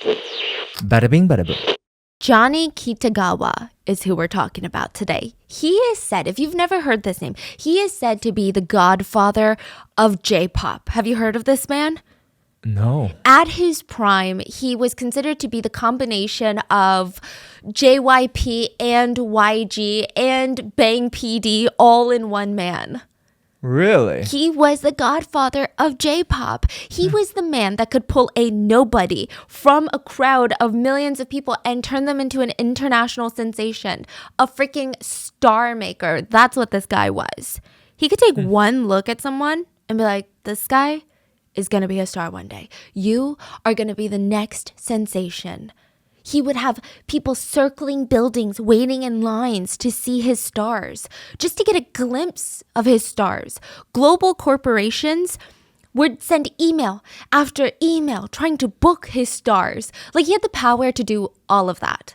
Bada bing, bada boom. Johnny Kitagawa is who we're talking about today. He is said, if you've never heard this name, he is said to be the godfather of J-pop. Have you heard of this man? No. At his prime, he was considered to be the combination of JYP and YG and Bang PD all in one man. Really? He was the godfather of J-pop. He was the man that could pull a nobody from a crowd of millions of people and turn them into an international sensation. A freaking star maker. That's what this guy was. He could take one look at someone and be like, this guy is going to be a star one day. You are going to be the next sensation. He would have people circling buildings, waiting in lines to see his stars, just to get a glimpse of his stars. Global corporations would send email after email trying to book his stars. Like, he had the power to do all of that.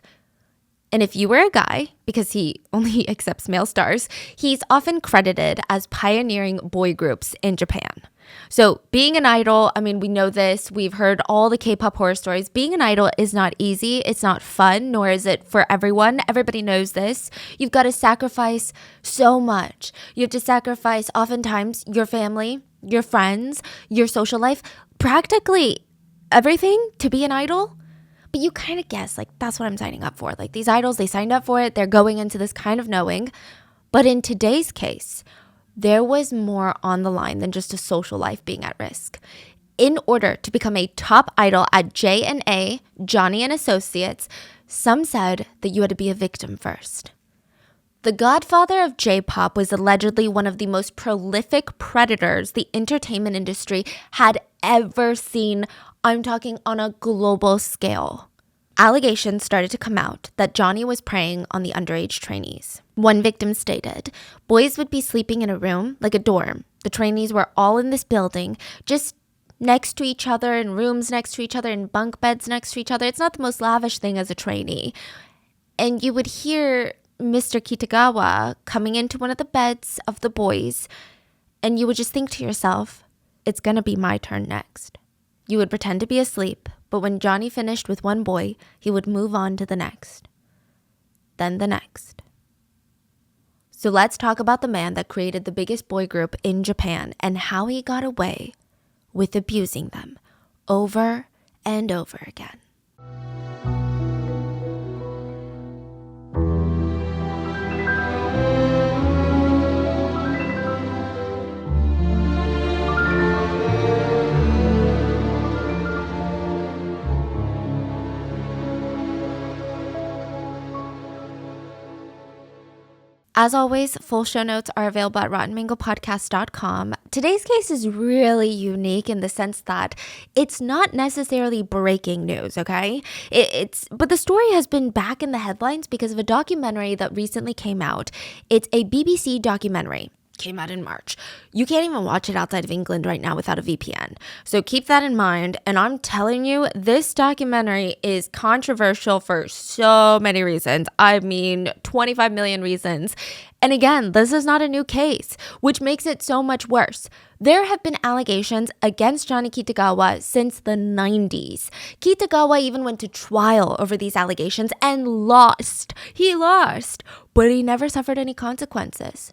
And if you were a guy, because he only accepts male stars, he's often credited as pioneering boy groups in Japan. So being an idol, I mean, we know this. We've heard all the K-pop horror stories. Being an idol is not easy. It's not fun, nor is it for everyone. Everybody knows this. You've got to sacrifice so much. You have to sacrifice oftentimes your family, your friends, your social life, practically everything to be an idol. But you kind of guess, like, that's what I'm signing up for. Like, these idols, they signed up for it. They're going into this kind of knowing. But in today's case, there was more on the line than just a social life being at risk. In order to become a top idol at J&A, Johnny and Associates, some said that you had to be a victim first. The godfather of J-pop was allegedly one of the most prolific predators the entertainment industry had ever seen. I'm talking on a global scale. Allegations started to come out that Johnny was preying on the underage trainees. One victim stated, boys would be sleeping in a room, like a dorm. The trainees were all in this building, just next to each other, in rooms next to each other, in bunk beds next to each other. It's not the most lavish thing as a trainee. And you would hear Mr. Kitagawa coming into one of the beds of the boys, and you would just think to yourself, it's going to be my turn next. You would pretend to be asleep, but when Johnny finished with one boy, he would move on to the next. Then the next. So let's talk about the man that created the biggest boy group in Japan and how he got away with abusing them over and over again. As always, full show notes are available at rottenmangopodcast.com. Today's case is really unique in the sense that it's not necessarily breaking news, okay? But the story has been back in the headlines because of a documentary that recently came out. It's a BBC documentary. Came out in March. You can't even watch it outside of England right now without a VPN. So keep that in mind. And I'm telling you, this documentary is controversial for so many reasons. I mean, 25 million reasons. And again, this is not a new case, which makes it so much worse. There have been allegations against Johnny Kitagawa since the 90s. Kitagawa even went to trial over these allegations and lost. He lost, but he never suffered any consequences.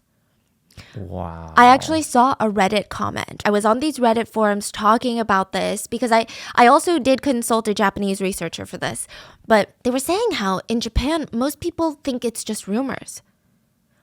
Wow. I actually saw a Reddit comment. I was on these Reddit forums talking about this because I also did consult a Japanese researcher for this. But they were saying how in Japan, most people think it's just rumors.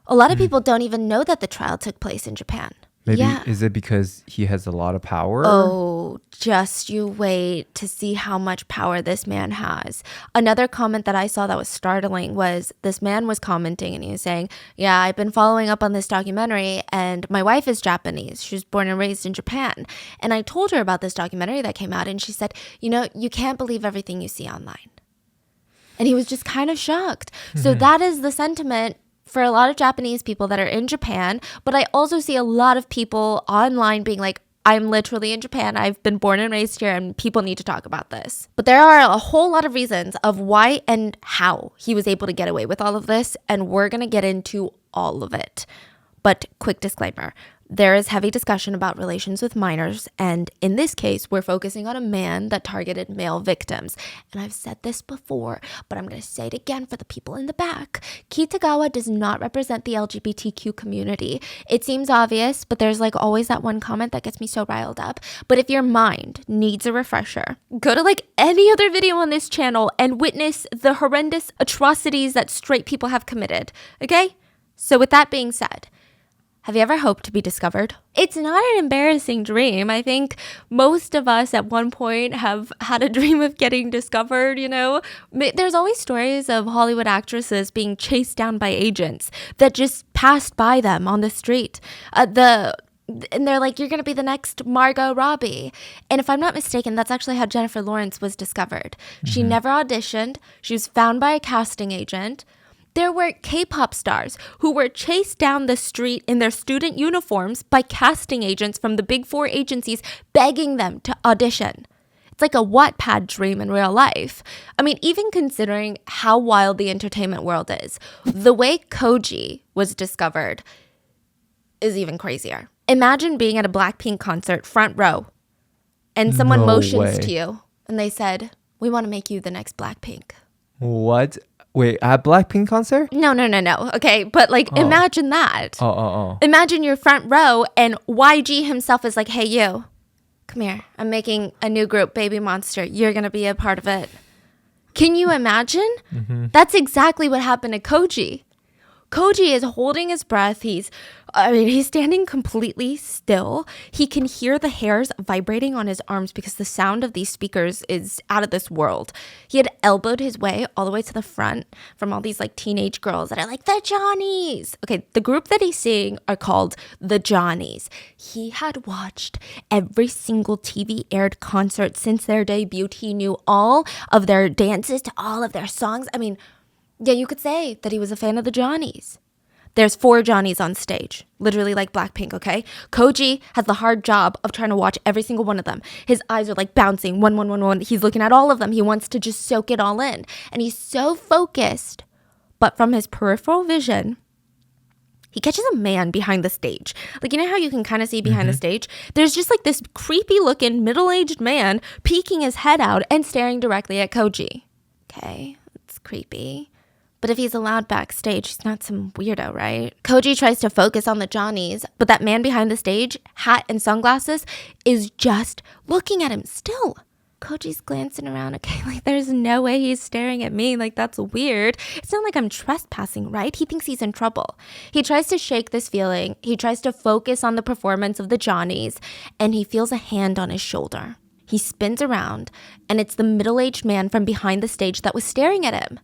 A lot of people don't even know that the trial took place in Japan. Maybe, is it because he has a lot of power? Oh, just you wait to see how much power this man has. Another comment that I saw that was startling was this man was commenting and he was saying, yeah, I've been following up on this documentary and my wife is Japanese. She was born and raised in Japan. And I told her about this documentary that came out and she said, you know, you can't believe everything you see online. And he was just kind of shocked. So that is the sentiment for a lot of Japanese people that are in Japan, but I also see a lot of people online being like, I'm literally in Japan. I've been born and raised here and people need to talk about this. But there are a whole lot of reasons of why and how he was able to get away with all of this, and we're going to get into all of it. But quick disclaimer, There is heavy discussion about relations with minors, and in this case, we're focusing on a man that targeted male victims. And I've said this before, but I'm going to say it again for the people in the back. Kitagawa does not represent the LGBTQ community. It seems obvious, but there's like always that one comment that gets me so riled up. But if your mind needs a refresher, go to like any other video on this channel and witness the horrendous atrocities that straight people have committed, okay? So with that being said, have you ever hoped to be discovered? It's not an embarrassing dream. I think most of us at one point have had a dream of getting discovered, you know? There's always stories of Hollywood actresses being chased down by agents that just passed by them on the street. And they're like, you're going to be the next Margot Robbie. And if I'm not mistaken, that's actually how Jennifer Lawrence was discovered. She never auditioned. She was found by a casting agent. There were K-pop stars who were chased down the street in their student uniforms by casting agents from the big four agencies begging them to audition. It's like a Wattpad dream in real life. I mean, even considering how wild the entertainment world is, the way Koji was discovered is even crazier. Imagine being at a Blackpink concert, front row, and someone motions to you and they said, we want to make you the next Blackpink. What? Wait, at Blackpink concert? No. Okay, but like imagine that. Oh. Imagine you're front row and YG himself is like, hey, you, come here. I'm making a new group, Baby Monster. You're going to be a part of it. Can you imagine? That's exactly what happened to Koji. Koji is holding his breath. He's standing completely still. He can hear the hairs vibrating on his arms because the sound of these speakers is out of this world. He had elbowed his way all the way to the front from all these like teenage girls that are like, the Johnnies. Okay, the group that he's seeing are called the Johnnies. He had watched every single TV aired concert since their debut. He knew all of their dances to all of their songs. I mean, yeah, you could say that he was a fan of the Johnnies. There's 4 Johnnies on stage, literally like Blackpink, okay? Koji has the hard job of trying to watch every single one of them. His eyes are like bouncing, one. He's looking at all of them. He wants to just soak it all in. And he's so focused. But from his peripheral vision, he catches a man behind the stage. Like, you know how you can kind of see behind the stage? There's just like this creepy looking middle-aged man peeking his head out and staring directly at Koji. Okay, it's creepy. But if he's allowed backstage, he's not some weirdo, right? Koji tries to focus on the Johnnies, but that man behind the stage, hat and sunglasses, is just looking at him still. Koji's glancing around, okay, like there's no way he's staring at me, like that's weird. It's not like I'm trespassing, right? He thinks he's in trouble. He tries to shake this feeling. He tries to focus on the performance of the Johnnies, and he feels a hand on his shoulder. He spins around, and it's the middle-aged man from behind the stage that was staring at him.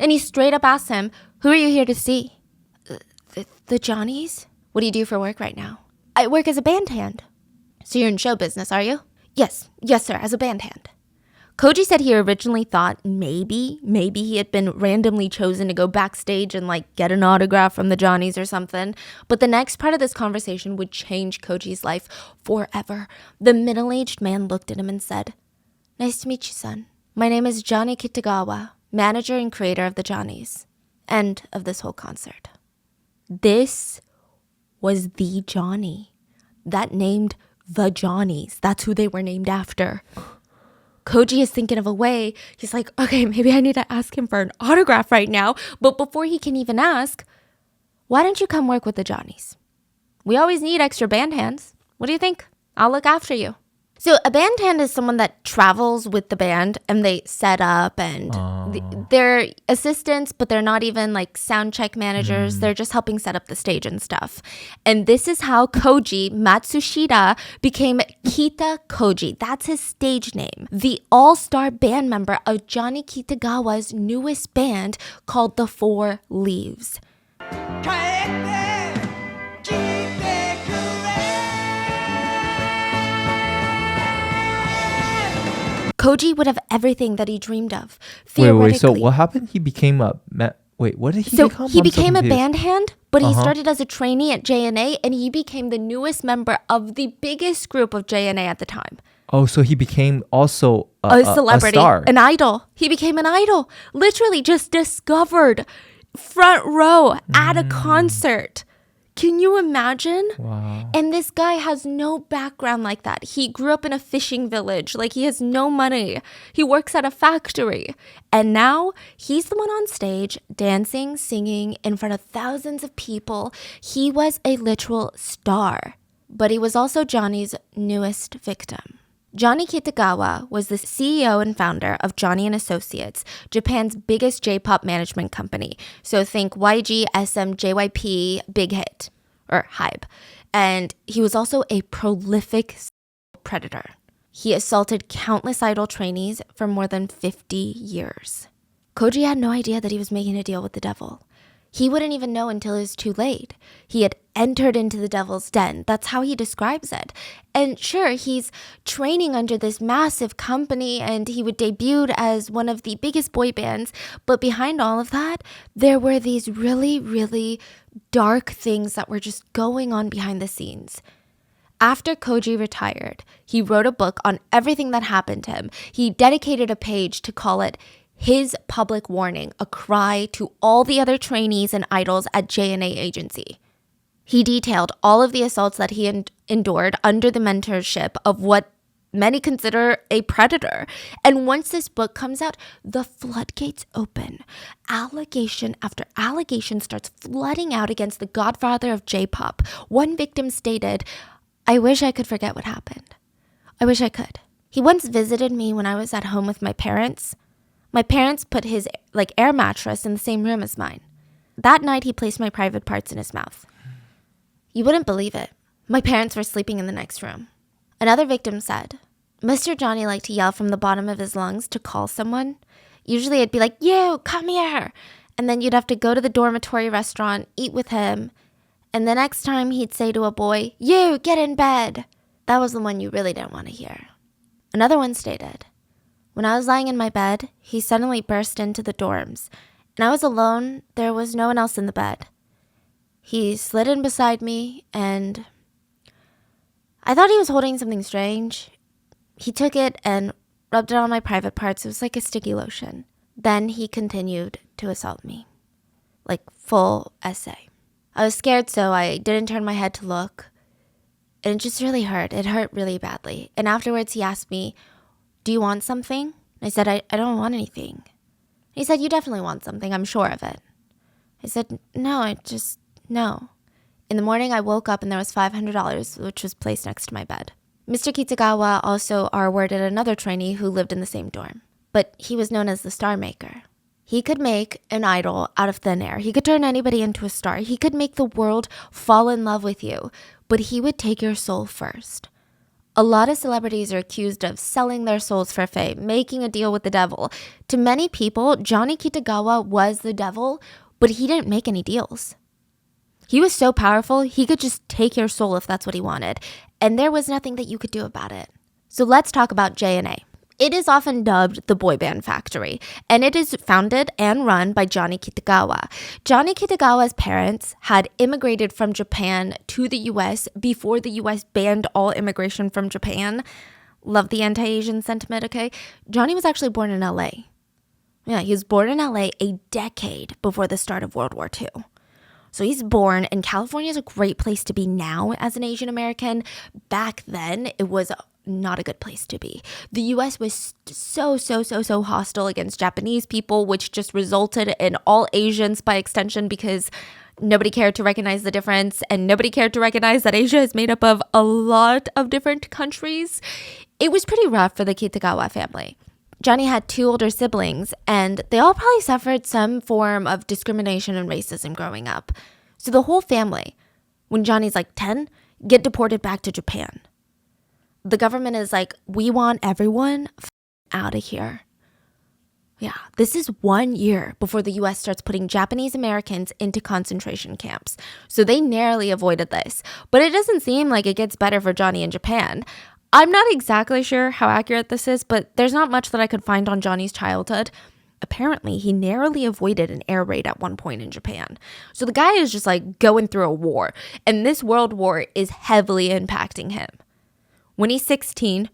And he straight up asks him, who are you here to see? The Johnnies? What do you do for work right now? I work as a band hand. So you're in show business, are you? Yes, sir, as a band hand. Koji said he originally thought maybe he had been randomly chosen to go backstage and like get an autograph from the Johnnies or something. But the next part of this conversation would change Koji's life forever. The middle-aged man looked at him and said, nice to meet you, son. My name is Johnny Kitagawa, manager and creator of the Johnnies, and of this whole concert. This was the Johnny that named the Johnnies. That's who they were named after. Koji is thinking of a way. He's like, okay, maybe I need to ask him for an autograph right now. But before he can even ask, why don't you come work with the Johnnies? We always need extra band hands. What do you think? I'll look after you. So a band hand is someone that travels with the band and they set up and they're assistants, but they're not even like sound check managers. They're just helping set up the stage and stuff. And this is how Koji Matsushita became Kita Koji. That's his stage name. The all-star band member of Johnny Kitagawa's newest band called The Four Leaves. Koji would have everything that he dreamed of. Wait. So what happened? He became a... what did he become? He became a band hand, but he started as a trainee at JNA, and he became the newest member of the biggest group of JNA at the time. Oh, so he became also a celebrity, a star. An idol. He became an idol. Literally just discovered front row at a concert. Can you imagine? Wow. And this guy has no background like that. He grew up in a fishing village. Like, he has no money. He works at a factory. And now he's the one on stage dancing, singing in front of thousands of people. He was a literal star. But he was also Johnny's newest victim. Johnny Kitagawa was the CEO and founder of Johnny and Associates, Japan's biggest J-pop management company. So think YG, SM, JYP, Big Hit, or Hype. And he was also a prolific predator. He assaulted countless idol trainees for more than 50 years. Koji had no idea that he was making a deal with the devil. He wouldn't even know until it was too late. He had entered into the devil's den. That's how he describes it. And sure, he's training under this massive company and he would debut as one of the biggest boy bands. But behind all of that, there were these really, really dark things that were just going on behind the scenes. After Koji retired, he wrote a book on everything that happened to him. He dedicated a page to call it His Public Warning, a cry to all the other trainees and idols at J&A Agency. He detailed all of the assaults that he endured under the mentorship of what many consider a predator. And once this book comes out, the floodgates open. Allegation after allegation starts flooding out against the Godfather of J-pop. One victim stated, "I wish I could forget what happened. I wish I could. He once visited me when I was at home with my parents. My parents put his air mattress in the same room as mine. That night, he placed my private parts in his mouth. You wouldn't believe it. My parents were sleeping in the next room." Another victim said, Mr. Johnny liked to yell from the bottom of his lungs to call someone. Usually it'd be like, "You, come here." And then you'd have to go to the dormitory restaurant, eat with him. And the next time he'd say to a boy, "You, get in bed." That was the one you really didn't want to hear. Another one stated, when I was lying in my bed, he suddenly burst into the dorms, and I was alone. There was no one else in the bed. He slid in beside me, and I thought he was holding something strange. He took it and rubbed it on my private parts. It was like a sticky lotion. Then he continued to assault me, like full essay. I was scared, so I didn't turn my head to look, and it just really hurt. It hurt really badly. And afterwards, he asked me, "Do you want something?" I said, I don't want anything. He said, "You definitely want something. I'm sure of it." I said, "No, no." In the morning, I woke up and there was $500, which was placed next to my bed. Mr. Kitagawa also R-worded another trainee who lived in the same dorm, but he was known as the star maker. He could make an idol out of thin air. He could turn anybody into a star. He could make the world fall in love with you, but he would take your soul first. A lot of celebrities are accused of selling their souls for fame, making a deal with the devil. To many people, Johnny Kitagawa was the devil, but he didn't make any deals. He was so powerful, he could just take your soul if that's what he wanted, and there was nothing that you could do about it. So let's talk about J&A. It is often dubbed the boy band factory, and it is founded and run by Johnny Kitagawa. Johnny Kitagawa's parents had immigrated from Japan to the US before the US banned all immigration from Japan. Love the anti-Asian sentiment, okay? Johnny was actually born in LA. Yeah, he was born in LA a decade before the start of World War II. So he's born, and California is a great place to be now as an Asian American. Back then, it was not a good place to be. The US was so hostile against Japanese people, which just resulted in all Asians by extension, because nobody cared to recognize the difference, and nobody cared to recognize that Asia is made up of a lot of different countries. It was pretty rough for the Kitagawa family. Johnny had 2 older siblings, and they all probably suffered some form of discrimination and racism growing up. So the whole family, when Johnny's like 10, get deported back to Japan. The government is like, we want everyone out of here. Yeah, this is 1 year before the US starts putting Japanese Americans into concentration camps. So they narrowly avoided this. But it doesn't seem like it gets better for Johnny in Japan. I'm not exactly sure how accurate this is, but there's not much that I could find on Johnny's childhood. Apparently, he narrowly avoided an air raid at one point in Japan. So the guy is just like going through a war, and this world war is heavily impacting him. When he's 16,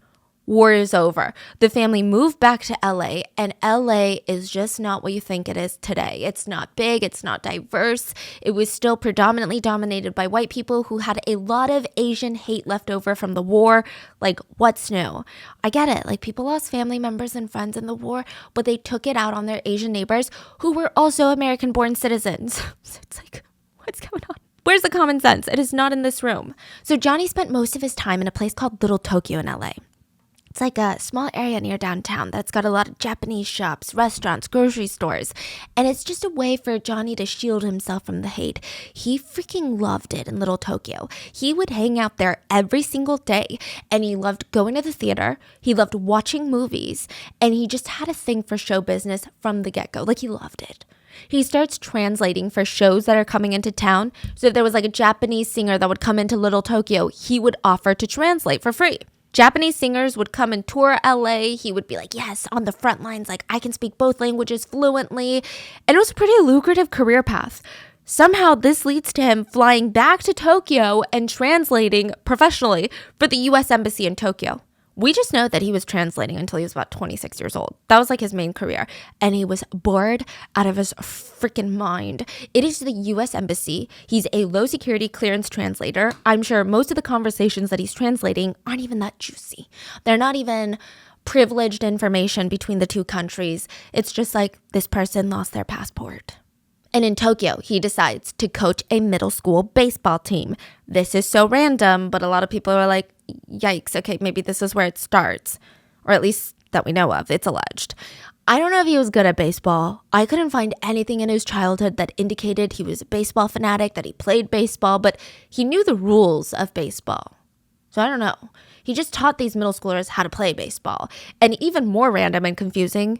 war is over. The family moved back to LA, and LA is just not what you think it is today. It's not big, it's not diverse. It was still predominantly dominated by white people who had a lot of Asian hate left over from the war. Like, what's new? I get it. Like, people lost family members and friends in the war, but they took it out on their Asian neighbors who were also American-born citizens. So it's like, what's going on? Where's the common sense? It is not in this room. So Johnny spent most of his time in a place called Little Tokyo in LA. It's like a small area near downtown that's got a lot of Japanese shops, restaurants, grocery stores. And it's just a way for Johnny to shield himself from the hate. He freaking loved it in Little Tokyo. He would hang out there every single day. And he loved going to the theater. He loved watching movies. And he just had a thing for show business from the get-go. Like, he loved it. He starts translating for shows that are coming into town. So if there was like a Japanese singer that would come into Little Tokyo, he would offer to translate for free. Japanese singers would come and tour LA. He would be like, yes, on the front lines, like I can speak both languages fluently. And it was a pretty lucrative career path. Somehow this leads to him flying back to Tokyo and translating professionally for the US Embassy in Tokyo. We just know that he was translating until he was about 26 years old. That was like his main career. And he was bored out of his freaking mind. It is the US Embassy. He's a low security clearance translator. I'm sure most of the conversations that he's translating aren't even that juicy. They're not even privileged information between the two countries. It's just like this person lost their passport. And in Tokyo, he decides to coach a middle school baseball team. This is so random, but a lot of people are like, yikes, okay, maybe this is where it starts. Or at least that we know of, it's alleged. I don't know if he was good at baseball. I couldn't find anything in his childhood that indicated he was a baseball fanatic, that he played baseball, but he knew the rules of baseball. So I don't know. He just taught these middle schoolers how to play baseball. And even more random and confusing,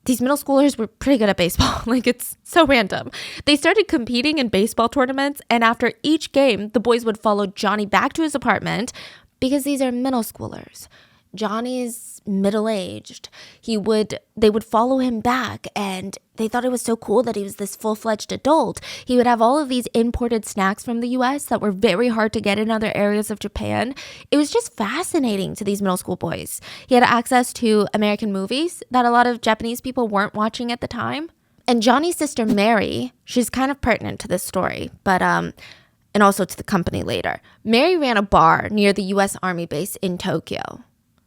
these middle schoolers were pretty good at baseball. Like, it's so random. They started competing in baseball tournaments, and after each game, the boys would follow Johnny back to his apartment because these are middle schoolers. Johnny's middle-aged. They would follow him back, and they thought it was so cool that he was this full-fledged adult. He would have all of these imported snacks from the US that were very hard to get in other areas of Japan. It was just fascinating to these middle school boys. He had access to American movies that a lot of Japanese people weren't watching at the time. And Johnny's sister Mary, she's kind of pertinent to this story, but and also to the company later. Mary ran a bar near the US Army base in Tokyo.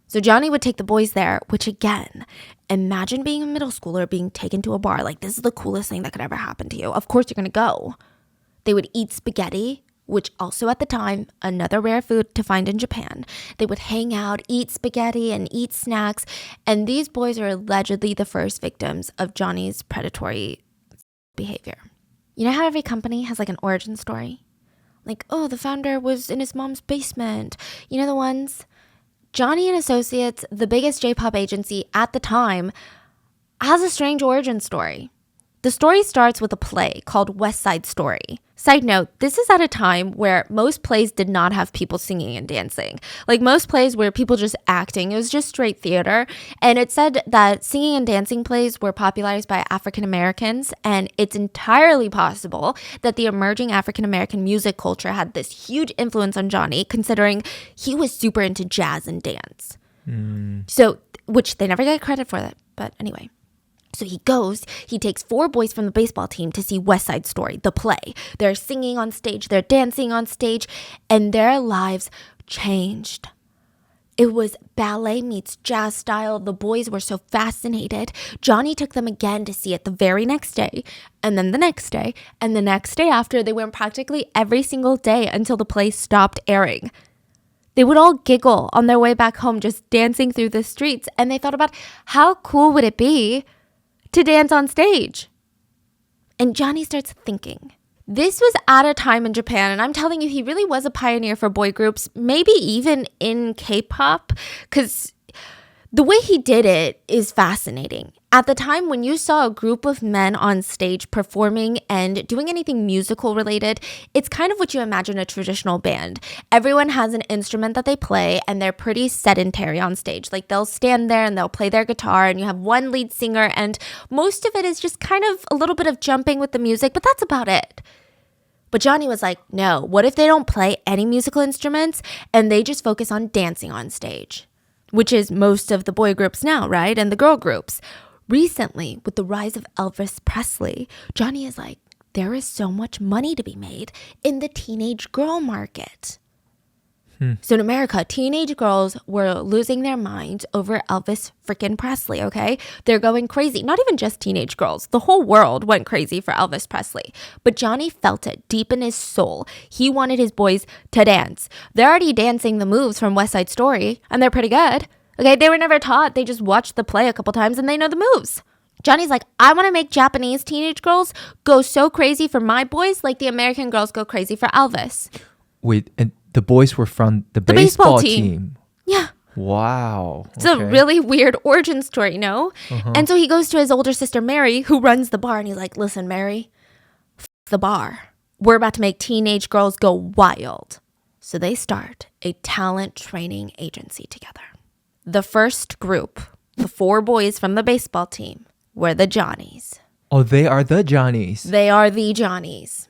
So Johnny would take the boys there, which again, imagine being a middle schooler being taken to a bar. Like, this is the coolest thing that could ever happen to you. Of course you're going to go. They would eat spaghetti, which also at the time, another rare food to find in Japan. They would hang out, eat spaghetti, and eat snacks. And these boys are allegedly the first victims of Johnny's predatory behavior. You know how every company has like an origin story? Like, oh, the founder was in his mom's basement. You know the ones? Johnny and Associates, the biggest J-pop agency at the time, has a strange origin story. The story starts with a play called West Side Story. Side note, this is at a time where most plays did not have people singing and dancing. Like, most plays were people just acting. It was just straight theater. And it said that singing and dancing plays were popularized by African Americans. And it's entirely possible that the emerging African American music culture had this huge influence on Johnny, considering he was super into jazz and dance. So, which they never get credit for that. But anyway. So he takes 4 boys from the baseball team to see West Side Story, the play. They're singing on stage, they're dancing on stage, and their lives changed. It was ballet meets jazz style. The boys were so fascinated. Johnny took them again to see it the very next day, and then the next day, and the next day after. They went practically every single day until the play stopped airing. They would all giggle on their way back home just dancing through the streets, and they thought about how cool would it be to dance on stage. And Johnny starts thinking. This was at a time in Japan, and I'm telling you, he really was a pioneer for boy groups, maybe even in K-pop, because the way he did it is fascinating. At the time, when you saw a group of men on stage performing and doing anything musical related, it's kind of what you imagine a traditional band. Everyone has an instrument that they play, and they're pretty sedentary on stage. Like, they'll stand there and they'll play their guitar, and you have one lead singer, and most of it is just kind of a little bit of jumping with the music, but that's about it. But Johnny was like, no, what if they don't play any musical instruments and they just focus on dancing on stage? which is most of the boy groups now, right? And the girl groups. Recently, with the rise of Elvis Presley, Johnny is like, there is so much money to be made in the teenage girl market. So in America, teenage girls were losing their minds over Elvis freaking Presley, okay? They're going crazy. Not even just teenage girls. The whole world went crazy for Elvis Presley. But Johnny felt it deep in his soul. He wanted his boys to dance. They're already dancing the moves from West Side Story, and they're pretty good. Okay, they were never taught. They just watched the play a couple times and they know the moves. Johnny's like, I want to make Japanese teenage girls go so crazy for my boys like the American girls go crazy for Elvis. Wait, and the boys were from the baseball team. Yeah. Wow. It's a really weird origin story, no? And so he goes to his older sister, Mary, who runs the bar, and he's like, listen, Mary, the bar. We're about to make teenage girls go wild. So they start a talent training agency together. The first group, the 4 boys from the baseball team, were the Johnnies. Oh, they are the Johnnies. They are the Johnnies.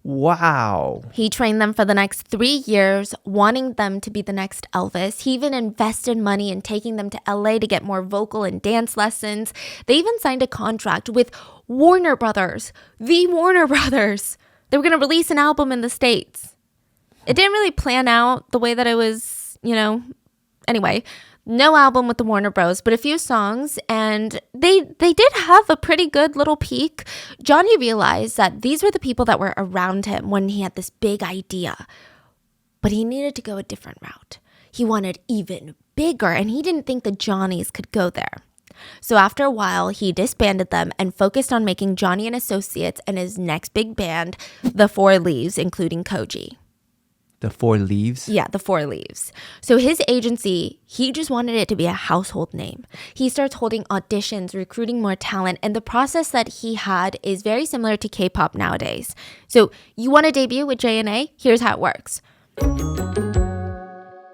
Wow. He trained them for the next 3 years, wanting them to be the next Elvis. He even invested money in taking them to LA to get more vocal and dance lessons. They even signed a contract with Warner Brothers, the Warner Brothers. They were going to release an album in the States. It didn't really plan out the way that it was, Anyway, no album with the Warner Bros, but a few songs, and they did have a pretty good little peak. Johnny realized that these were the people that were around him when he had this big idea, but he needed to go a different route. He wanted even bigger, and he didn't think the Johnnies could go there. So after a while, he disbanded them and focused on making Johnny and Associates and his next big band, the 4 Leaves, including Koji. The 4 Leaves? Yeah, the 4 Leaves. So his agency, he just wanted it to be a household name. He starts holding auditions, recruiting more talent, and the process that he had is very similar to K-pop nowadays. So you want to debut with JNA? Here's how it works.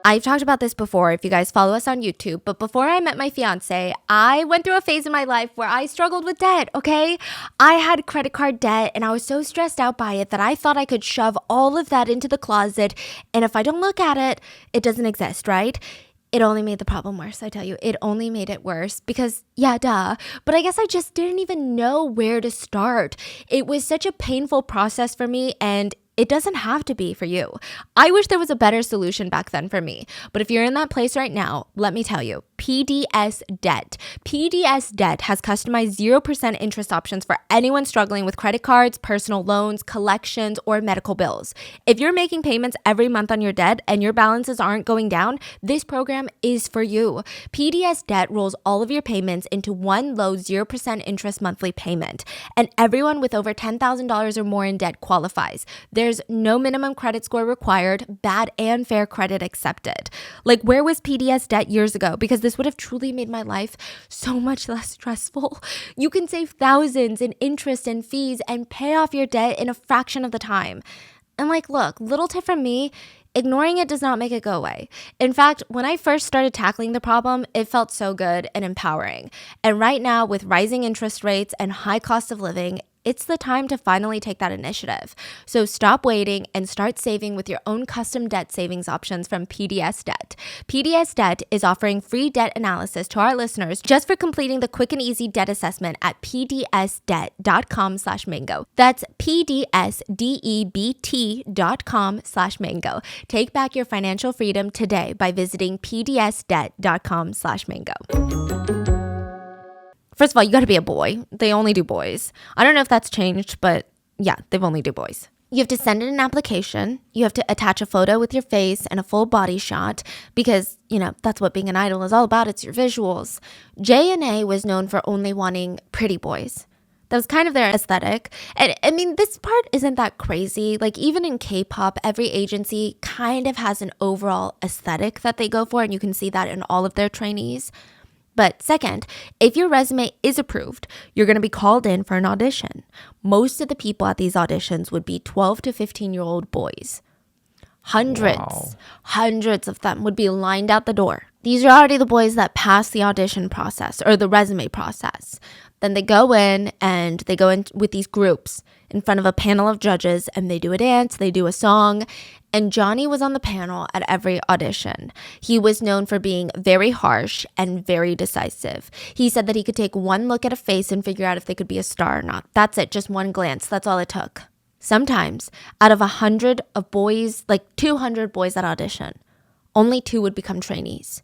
I've talked about this before if you guys follow us on YouTube, but before I met my fiance, I went through a phase in my life where I struggled with debt, okay? I had credit card debt and I was so stressed out by it that I thought I could shove all of that into the closet, and if I don't look at it, it doesn't exist, right? It only made the problem worse, I tell you. It only made it worse because, yeah, duh. But I guess I just didn't even know where to start. It was such a painful process for me, and it doesn't have to be for you. I wish there was a better solution back then for me. But if you're in that place right now, let me tell you, PDS Debt. PDS Debt has customized 0% interest options for anyone struggling with credit cards, personal loans, collections, or medical bills. If you're making payments every month on your debt and your balances aren't going down, this program is for you. PDS Debt rolls all of your payments into one low 0% interest monthly payment. And everyone with over $10,000 or more in debt qualifies. There's no minimum credit score required, bad and fair credit accepted. Like, where was PDS Debt years ago? Because this would have truly made my life so much less stressful. You can save thousands in interest and fees and pay off your debt in a fraction of the time. And look, little tip from me, ignoring it does not make it go away. In fact, when I first started tackling the problem, it felt so good and empowering. And right now, with rising interest rates and high cost of living, it's the time to finally take that initiative. So stop waiting and start saving with your own custom debt savings options from PDS Debt. PDS Debt is offering free debt analysis to our listeners just for completing the quick and easy debt assessment at pdsdebt.com/mango. That's pdsdebt.com/mango. Take back your financial freedom today by visiting pdsdebt.com/mango. First of all, you got to be a boy. They only do boys. I don't know if that's changed, but yeah, they've only do boys. You have to send in an application. You have to attach a photo with your face and a full body shot because, that's what being an idol is all about. It's your visuals. JNA was known for only wanting pretty boys. That was kind of their aesthetic. And I mean, this part isn't that crazy. Even in K-pop, every agency kind of has an overall aesthetic that they go for, and you can see that in all of their trainees. But second, if your resume is approved, you're going to be called in for an audition. Most of the people at these auditions would be 12 to 15-year-old boys. Hundreds of them would be lined out the door These are already the boys that pass the audition process or the resume process. Then they go in and they go in with these groups in front of a panel of judges and they do a dance, they do a song. And Johnny was on the panel at every audition. He was known for being very harsh and very decisive. He said that he could take one look at a face and figure out if they could be a star or not. That's it, just one glance. That's all it took. Sometimes out of 100 of boys, like 200 boys that audition, only 2 would become trainees.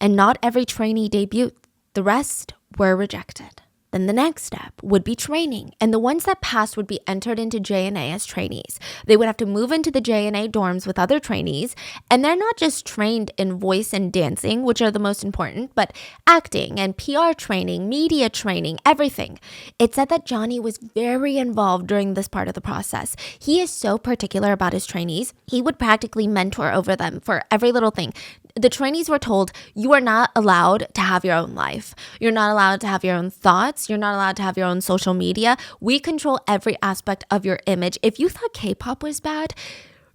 And not every trainee debuted. The rest were rejected. Then the next step would be training, and the ones that passed would be entered into J&A as trainees. They would have to move into the J&A dorms with other trainees, and they're not just trained in voice and dancing, which are the most important, but acting and PR training, media training, everything. It said that Johnny was very involved during this part of the process. He is so particular about his trainees. He would practically mentor over them for every little thing. The trainees were told, you are not allowed to have your own life. You're not allowed to have your own thoughts. You're not allowed to have your own social media. We control every aspect of your image. If you thought K-pop was bad,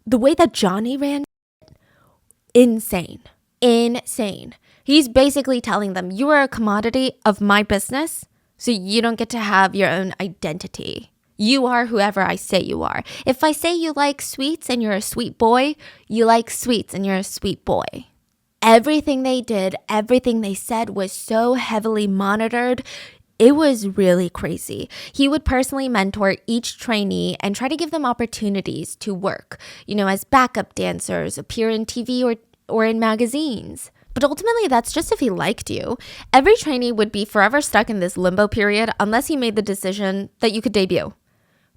the way that Johnny ran, insane. He's basically telling them, you are a commodity of my business, so you don't get to have your own identity. You are whoever I say you are. If I say you like sweets and you're a sweet boy, you like sweets and you're a sweet boy. Everything they did, everything they said was so heavily monitored. It was really crazy. He would personally mentor each trainee and try to give them opportunities to work, as backup dancers, appear in TV or in magazines. But ultimately, that's just if he liked you. Every trainee would be forever stuck in this limbo period unless he made the decision that you could debut.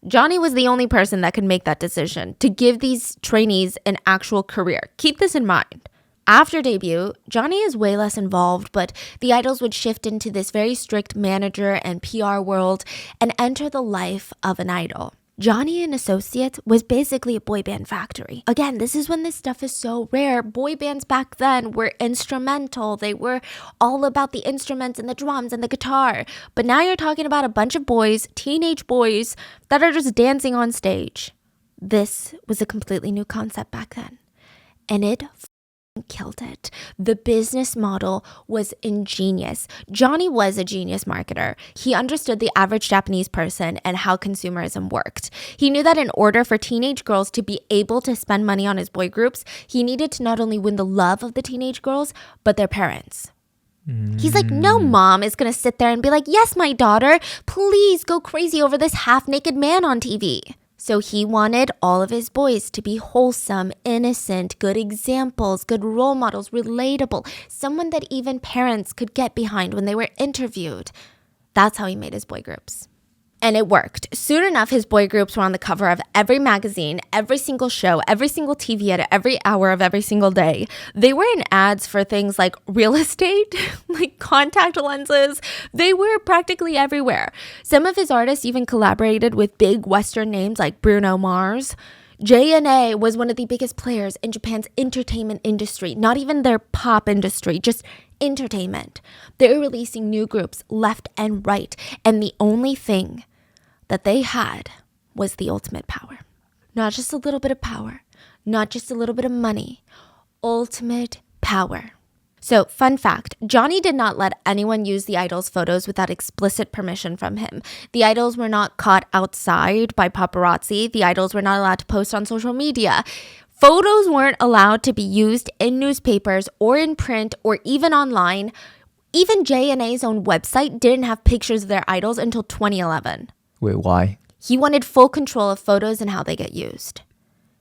Johnny was the only person that could make that decision to give these trainees an actual career. Keep this in mind. After debut, Johnny is way less involved, but the idols would shift into this very strict manager and PR world and enter the life of an idol. Johnny and Associates was basically a boy band factory. Again, this is when this stuff is so rare. Boy bands back then were instrumental. They were all about the instruments and the drums and the guitar. But now you're talking about a bunch of boys, teenage boys, that are just dancing on stage. This was a completely new concept back then. And it killed it. The business model was ingenious. Johnny was a genius marketer. He understood the average Japanese person and how consumerism worked. He knew that in order for teenage girls to be able to spend money on his boy groups, he needed to not only win the love of the teenage girls, but their parents. He's like, no mom is going to sit there and be like, yes, my daughter, please go crazy over this half-naked man on TV. So he wanted all of his boys to be wholesome, innocent, good examples, good role models, relatable, someone that even parents could get behind when they were interviewed. That's how he made his boy groups. And it worked. Soon enough, his boy groups were on the cover of every magazine, every single show, every single TV ad, every hour of every single day. They were in ads for things like real estate, like contact lenses. They were practically everywhere. Some of his artists even collaborated with big Western names like Bruno Mars. J&A was one of the biggest players in Japan's entertainment industry, not even their pop industry, just entertainment. They're releasing new groups left and right, and the only thing that they had was the ultimate power. Not just a little bit of power, not just a little bit of money, ultimate power. So, fun fact, Johnny did not let anyone use the idols' photos without explicit permission from him. The idols were not caught outside by paparazzi. The idols were not allowed to post on social media. Photos weren't allowed to be used in newspapers or in print or even online. Even J&A's own website didn't have pictures of their idols until 2011. Wait, why? He wanted full control of photos and how they get used.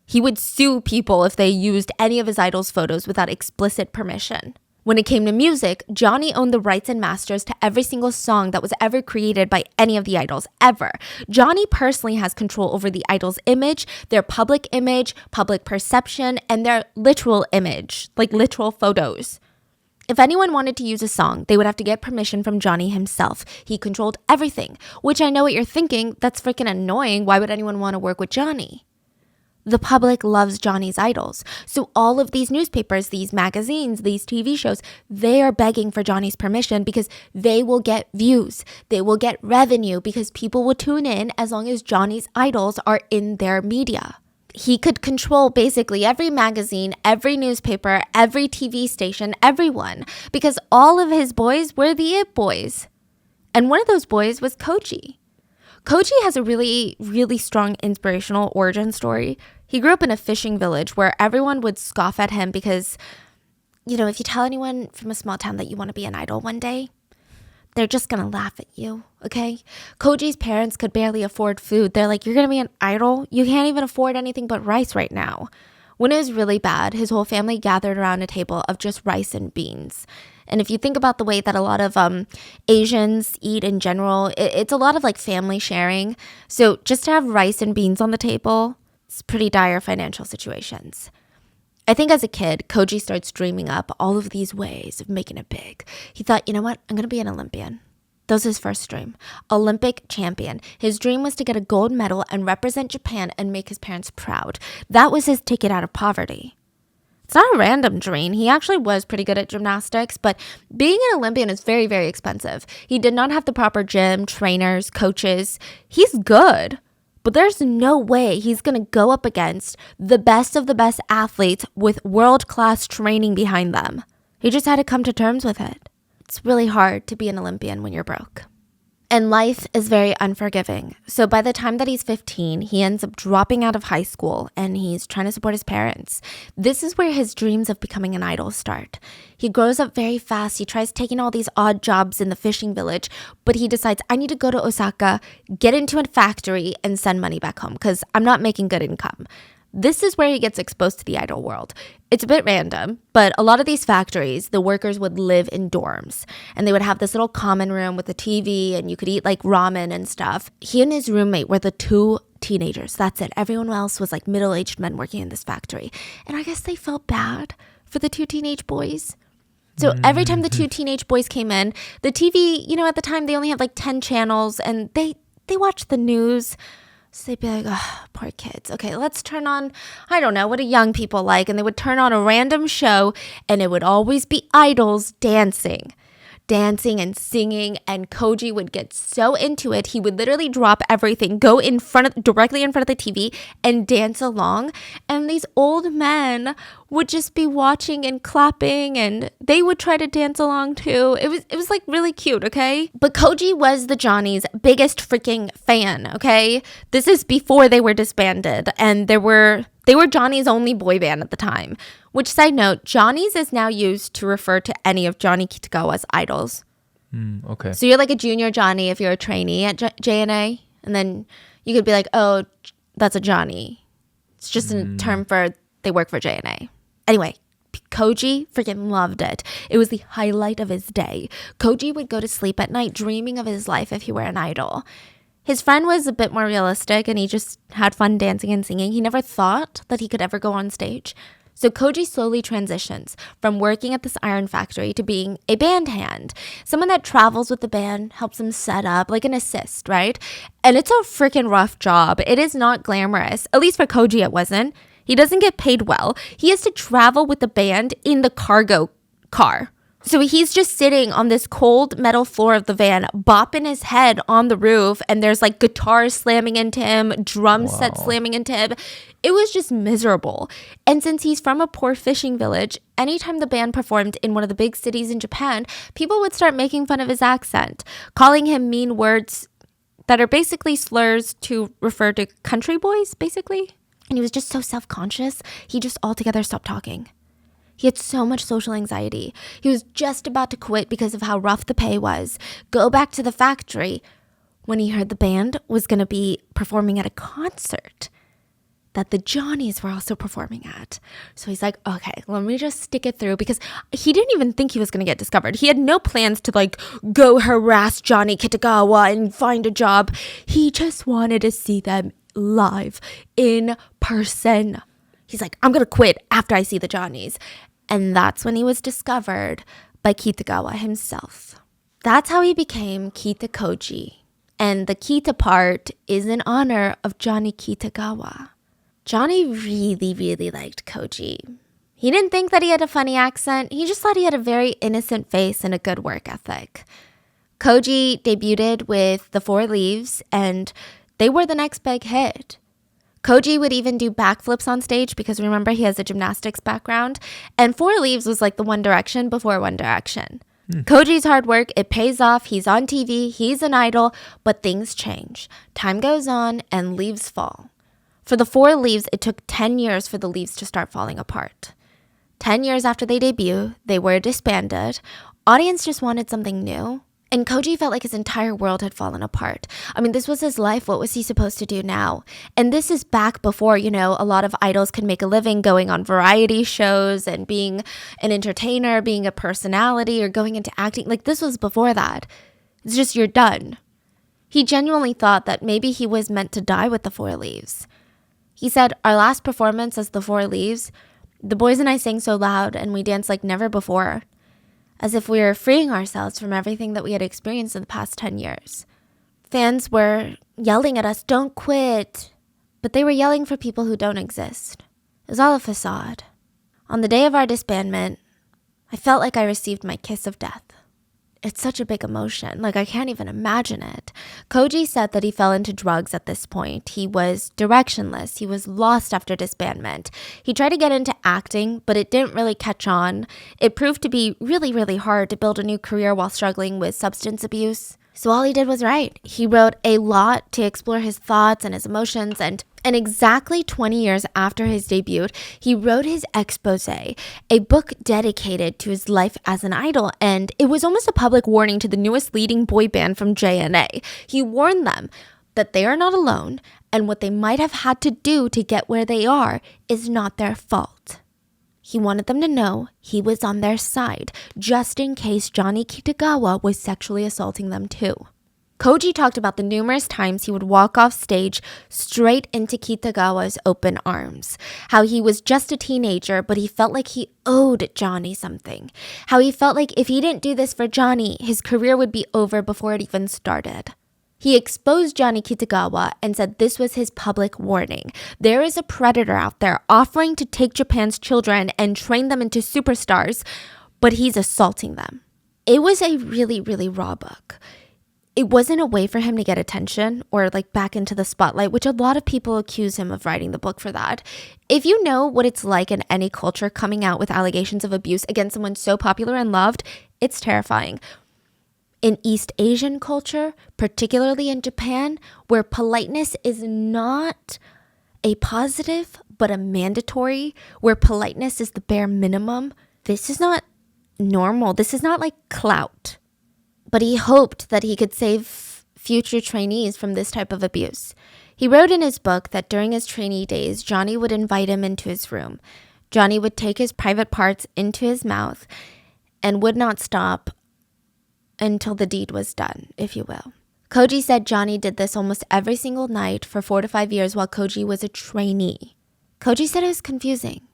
He would sue people if they used any of his idols' photos without explicit permission. When it came to music, Johnny owned the rights and masters to every single song that was ever created by any of the idols, ever. Johnny personally has control over the idols' image, their public image, public perception, and their literal image, like literal photos. If anyone wanted to use a song, they would have to get permission from Johnny himself. He controlled everything, which I know what you're thinking, that's freaking annoying. Why would anyone want to work with Johnny? The public loves Johnny's idols. So all of these newspapers, these magazines, these TV shows, they are begging for Johnny's permission because they will get views. They will get revenue because people will tune in as long as Johnny's idols are in their media. he could control basically every magazine, every newspaper, every TV station, everyone, because all of his boys were the it boys. And one of those boys was Koji. Koji has a really, really strong inspirational origin story. He grew up in a fishing village where everyone would scoff at him because, you know, if you tell anyone from a small town that you want to be an idol one day, they're just going to laugh at you, okay? Koji's parents could barely afford food. They're like, you're going to be an idol? You can't even afford anything but rice right now. When it was really bad, his whole family gathered around a table of just rice and beans. And if you think about the way that a lot of Asians eat in general, it's a lot of like family sharing. So just to have rice and beans on the table, it's pretty dire financial situations. I think as a kid, Koji starts dreaming up all of these ways of making it big. He thought, you know what? I'm going to be an Olympian. That was his first dream. Olympic champion. His dream was to get a gold medal and represent Japan and make his parents proud. That was his ticket out of poverty. It's not a random dream. He actually was pretty good at gymnastics, but being an Olympian is very, very expensive. He did not have the proper gym, trainers, coaches. He's good. But there's no way he's going to go up against the best of the best athletes with world-class training behind them. He just had to come to terms with it. It's really hard to be an Olympian when you're broke. And life is very unforgiving. So by the time that he's 15, he ends up dropping out of high school and he's trying to support his parents. This is where his dreams of becoming an idol start. He grows up very fast. He tries taking all these odd jobs in the fishing village, but he decides, I need to go to Osaka, get into a factory, and send money back home because I'm not making good income. This is where he gets exposed to the idol world. It's a bit random, but a lot of these factories, the workers would live in dorms and they would have this little common room with a TV and you could eat like ramen and stuff. He and his roommate were the two teenagers. That's it. Everyone else was like middle-aged men working in this factory. And I guess they felt bad for the two teenage boys. So every time the two teenage boys came in, the TV, you know, at the time they only had like 10 channels and they watched the news. So they'd be like, oh, poor kids. Okay, let's turn on, I don't know, what do young people like? And they would turn on a random show and it would always be idols dancing and singing. And Koji would get so into it. He would literally drop everything, go directly in front of the TV and dance along. And these old men would just be watching and clapping and they would try to dance along too. It was like really cute, okay? But Koji was the Johnny's biggest freaking fan, okay? This is before they were disbanded and they were Johnny's only boy band at the time. Which, side note, Johnny's is now used to refer to any of Johnny Kitagawa's idols. Okay. So you're like a junior Johnny if you're a trainee at JNA. And then you could be like, oh, that's a Johnny. It's just a term for they work for JNA. Anyway, Koji freaking loved it. It was the highlight of his day. Koji would go to sleep at night dreaming of his life if he were an idol. His friend was a bit more realistic and he just had fun dancing and singing. He never thought that he could ever go on stage. So Koji slowly transitions from working at this iron factory to being a band hand. Someone that travels with the band, helps them set up, like an assist, right? And it's a freaking rough job. It is not glamorous. At least for Koji, it wasn't. He doesn't get paid well. He has to travel with the band in the cargo car. So he's just sitting on this cold metal floor of the van, bopping his head on the roof, and there's like guitars slamming into him, drum sets slamming into him. It was just miserable. And since he's from a poor fishing village, anytime the band performed in one of the big cities in Japan, people would start making fun of his accent, calling him mean words that are basically slurs to refer to country boys, basically. And he was just so self-conscious, he just altogether stopped talking. He had so much social anxiety. He was just about to quit because of how rough the pay was, go back to the factory, when he heard the band was going to be performing at a concert that the Johnnies were also performing at. So he's like, okay, let me just stick it through, because he didn't even think he was going to get discovered. He had no plans to like go harass Johnny Kitagawa and find a job. He just wanted to see them live in person. He's like, I'm going to quit after I see the Johnnies. And that's when he was discovered by Kitagawa himself. That's how he became Kita Koji. And the Kita part is in honor of Johnny Kitagawa. Johnny really, really liked Koji. He didn't think that he had a funny accent. He just thought he had a very innocent face and a good work ethic. Koji debuted with The Four Leaves, and they were the next big hit. Koji would even do backflips on stage because remember he has a gymnastics background. And Four Leaves was like the One Direction before One Direction. Koji's hard work, it pays off. He's on TV, he's an idol, but things change. Time goes on and leaves fall. For the Four Leaves, it took 10 years for the leaves to start falling apart. 10 years after they debut, they were disbanded. Audience just wanted something new. And Koji felt like his entire world had fallen apart. I mean, this was his life. What was he supposed to do now? And this is back before, you know, a lot of idols could make a living going on variety shows and being an entertainer, being a personality, or going into acting. Like, this was before that. It's just, you're done. He genuinely thought that maybe he was meant to die with the Four Leaves. He said, our last performance as the Four Leaves, the boys and I sang so loud and we danced like never before, as if we were freeing ourselves from everything that we had experienced in the past 10 years. Fans were yelling at us, don't quit. But they were yelling for people who don't exist. It was all a facade. On the day of our disbandment, I felt like I received my kiss of death. It's such a big emotion. Like, I can't even imagine it. Koji said that he fell into drugs at this point. He was directionless. He was lost after disbandment. He tried to get into acting, but it didn't really catch on. It proved to be really, really hard to build a new career while struggling with substance abuse. So all he did was write. He wrote a lot to explore his thoughts and his emotions, and exactly 20 years after his debut, he wrote his expose, a book dedicated to his life as an idol, and it was almost a public warning to the newest leading boy band from JNA. He warned them that they are not alone, and what they might have had to do to get where they are is not their fault. He wanted them to know he was on their side, just in case Johnny Kitagawa was sexually assaulting them too. Koji talked about the numerous times he would walk off stage straight into Kitagawa's open arms. How he was just a teenager, but he felt like he owed Johnny something. How he felt like if he didn't do this for Johnny, his career would be over before it even started. He exposed Johnny Kitagawa and said this was his public warning. There is a predator out there offering to take Japan's children and train them into superstars, but he's assaulting them. It was a really, really raw book. It wasn't a way for him to get attention or like back into the spotlight, which a lot of people accuse him of writing the book for that. If you know what it's like in any culture coming out with allegations of abuse against someone so popular and loved, it's terrifying. In East Asian culture, particularly in Japan, where politeness is not a positive but a mandatory, where politeness is the bare minimum, this is not normal. This is not like clout. But he hoped that he could save future trainees from this type of abuse. He wrote in his book that during his trainee days, Johnny would invite him into his room. Johnny would take his private parts into his mouth and would not stop until the deed was done, if you will. Koji said Johnny did this almost every single night for 4 to 5 years while Koji was a trainee. Koji said it was confusing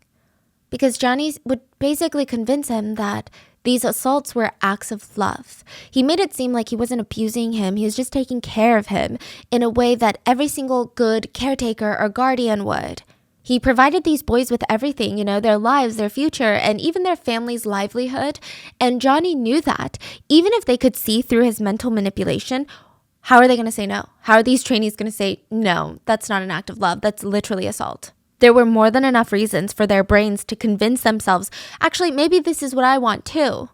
because Johnny would basically convince him that these assaults were acts of love. He made it seem like he wasn't abusing him. He was just taking care of him in a way that every single good caretaker or guardian would. He provided these boys with everything, you know, their lives, their future, and even their family's livelihood. And Johnny knew that. Even if they could see through his mental manipulation, how are they going to say no? How are these trainees going to say, no, that's not an act of love. That's literally assault. There were more than enough reasons for their brains to convince themselves, actually, maybe this is what I want too.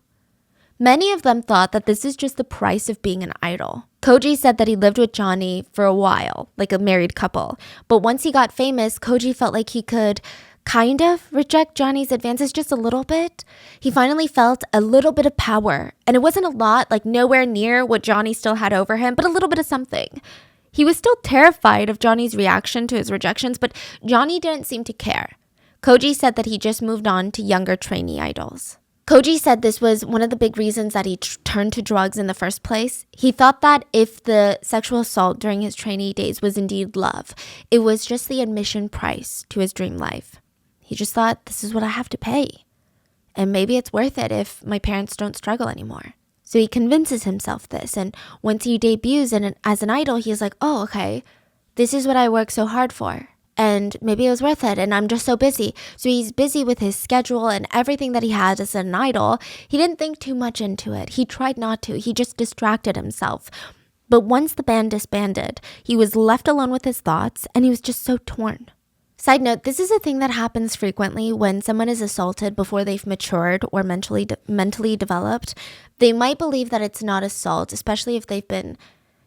Many of them thought that this is just the price of being an idol. Koji said that he lived with Johnny for a while, like a married couple. But once he got famous, Koji felt like he could kind of reject Johnny's advances just a little bit. He finally felt a little bit of power. And it wasn't a lot, like nowhere near what Johnny still had over him, but a little bit of something. He was still terrified of Johnny's reaction to his rejections, but Johnny didn't seem to care. Koji said that he just moved on to younger trainee idols. Koji said this was one of the big reasons that he turned to drugs in the first place. He thought that if the sexual assault during his trainee days was indeed love, it was just the admission price to his dream life. He just thought, this is what I have to pay. And maybe it's worth it if my parents don't struggle anymore. So he convinces himself this. And once he debuts as an idol, he's like, oh, okay, this is what I worked so hard for. And maybe it was worth it, and I'm just so busy. So he's busy with his schedule and everything that he had as an idol. He didn't think too much into it. He tried not to. He just distracted himself. But once the band disbanded, he was left alone with his thoughts, and he was just so torn. Side note, this is a thing that happens frequently when someone is assaulted before they've matured or mentally developed. They might believe that it's not assault, especially if they've been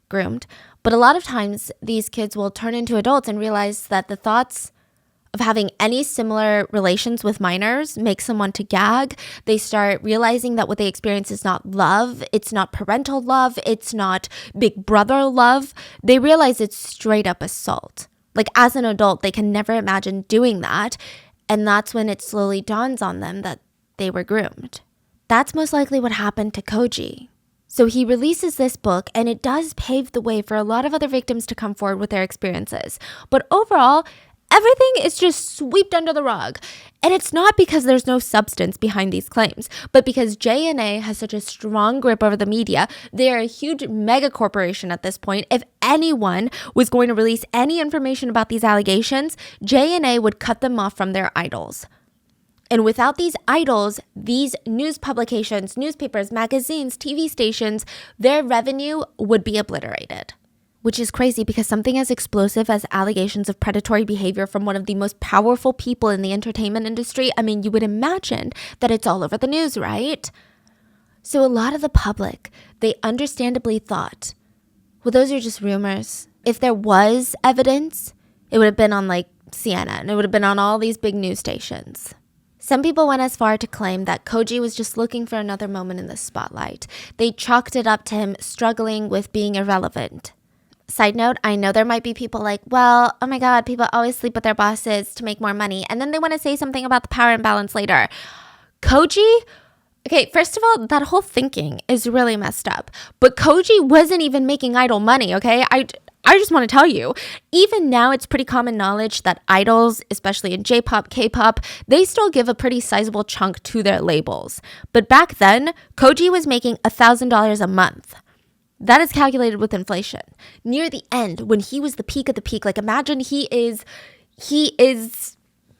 groomed. But a lot of times, these kids will turn into adults and realize that the thoughts of having any similar relations with minors make someone to gag. They start realizing that what they experience is not love. It's not parental love. It's not big brother love. They realize it's straight up assault. Like, as an adult, they can never imagine doing that. And that's when it slowly dawns on them that they were groomed. That's most likely what happened to Koji. So he releases this book, and it does pave the way for a lot of other victims to come forward with their experiences. But overall, everything is just swept under the rug. And it's not because there's no substance behind these claims, but because J&A has such a strong grip over the media. They're a huge mega corporation at this point. If anyone was going to release any information about these allegations, J&A would cut them off from their idols. And without these idols, these news publications, newspapers, magazines, TV stations, their revenue would be obliterated. Which is crazy because something as explosive as allegations of predatory behavior from one of the most powerful people in the entertainment industry, I mean, you would imagine that it's all over the news, right? So a lot of the public, they understandably thought, well, those are just rumors. If there was evidence, it would have been on like CNN. It would have been on all these big news stations. Some people went as far to claim that Koji was just looking for another moment in the spotlight. They chalked it up to him struggling with being irrelevant. Side note, I know there might be people like, well, oh my God, people always sleep with their bosses to make more money. And then they want to say something about the power imbalance later. Koji, okay, first of all, that whole thinking is really messed up. But Koji wasn't even making idol money, okay? I just want to tell you, even now it's pretty common knowledge that idols, especially in J-pop, K-pop, they still give a pretty sizable chunk to their labels. But back then, Koji was making $1,000 a month. That is calculated with inflation. Near the end, when he was the peak of the peak, like imagine he is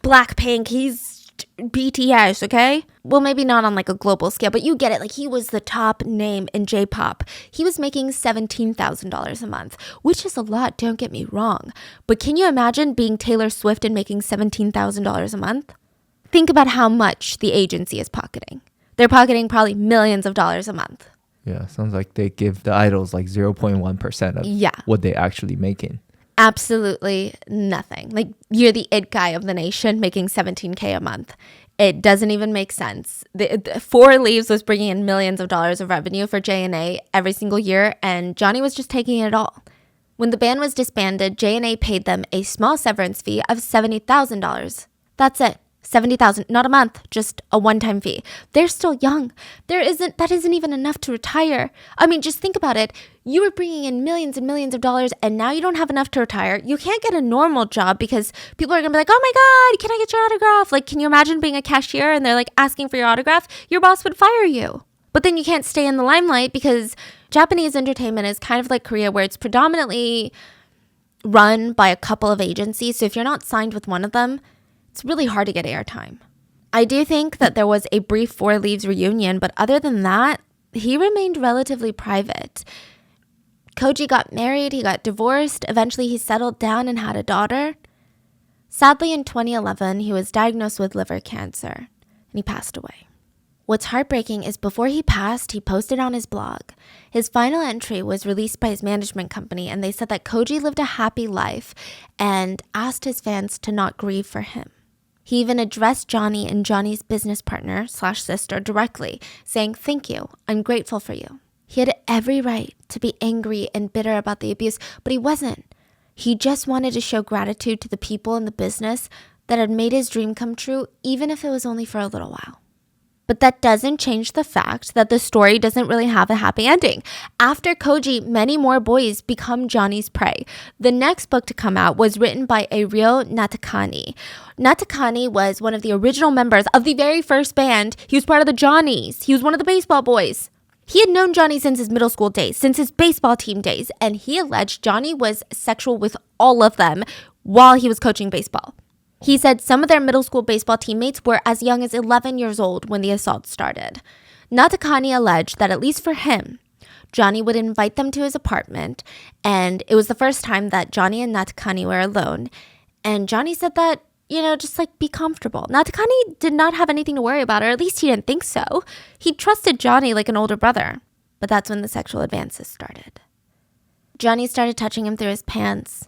Blackpink, he's BTS, okay? Well, maybe not on like a global scale, but you get it. Like he was the top name in J-pop. He was making $17,000 a month, which is a lot, don't get me wrong. But can you imagine being Taylor Swift and making $17,000 a month? Think about how much the agency is pocketing. They're pocketing probably millions of dollars a month. Yeah, sounds like they give the idols like 0.1% of what they actually making. Absolutely nothing. Like you're the it guy of the nation making $17K a month. It doesn't even make sense. The Four Leaves was bringing in millions of dollars of revenue for J&A every single year, and Johnny was just taking it all. When the band was disbanded, J&A paid them a small severance fee of $70,000. That's it. $70,000, not a month, just a one-time fee. They're still young. That isn't even enough to retire. I mean, just think about it. You were bringing in millions and millions of dollars, and now you don't have enough to retire. You can't get a normal job because people are going to be like, oh my God, can I get your autograph? Like, can you imagine being a cashier and they're like asking for your autograph? Your boss would fire you. But then you can't stay in the limelight because Japanese entertainment is kind of like Korea, where it's predominantly run by a couple of agencies. So if you're not signed with one of them, it's really hard to get airtime. I do think that there was a brief Four Leaves reunion, but other than that, he remained relatively private. Koji got married, he got divorced, eventually he settled down and had a daughter. Sadly, in 2011, he was diagnosed with liver cancer, and he passed away. What's heartbreaking is before he passed, he posted on his blog. His final entry was released by his management company, and they said that Koji lived a happy life and asked his fans to not grieve for him. He even addressed Johnny and Johnny's business partner / sister directly, saying, "Thank you, I'm grateful for you." He had every right to be angry and bitter about the abuse, but he wasn't. He just wanted to show gratitude to the people in the business that had made his dream come true, even if it was only for a little while. But that doesn't change the fact that the story doesn't really have a happy ending. After Koji, many more boys become Johnny's prey. The next book to come out was written by Ryo Natakani. Natakani was one of the original members of the very first band. He was part of the Johnnies. He was one of the baseball boys. He had known Johnny since his middle school days, since his baseball team days, and he alleged Johnny was sexual with all of them while he was coaching baseball. He said some of their middle school baseball teammates were as young as 11 years old when the assault started. Natakani alleged that at least for him, Johnny would invite them to his apartment, and it was the first time that Johnny and Natakani were alone. And Johnny said that, just like be comfortable. Natakani did not have anything to worry about, or at least he didn't think so. He trusted Johnny like an older brother. But that's when the sexual advances started. Johnny started touching him through his pants,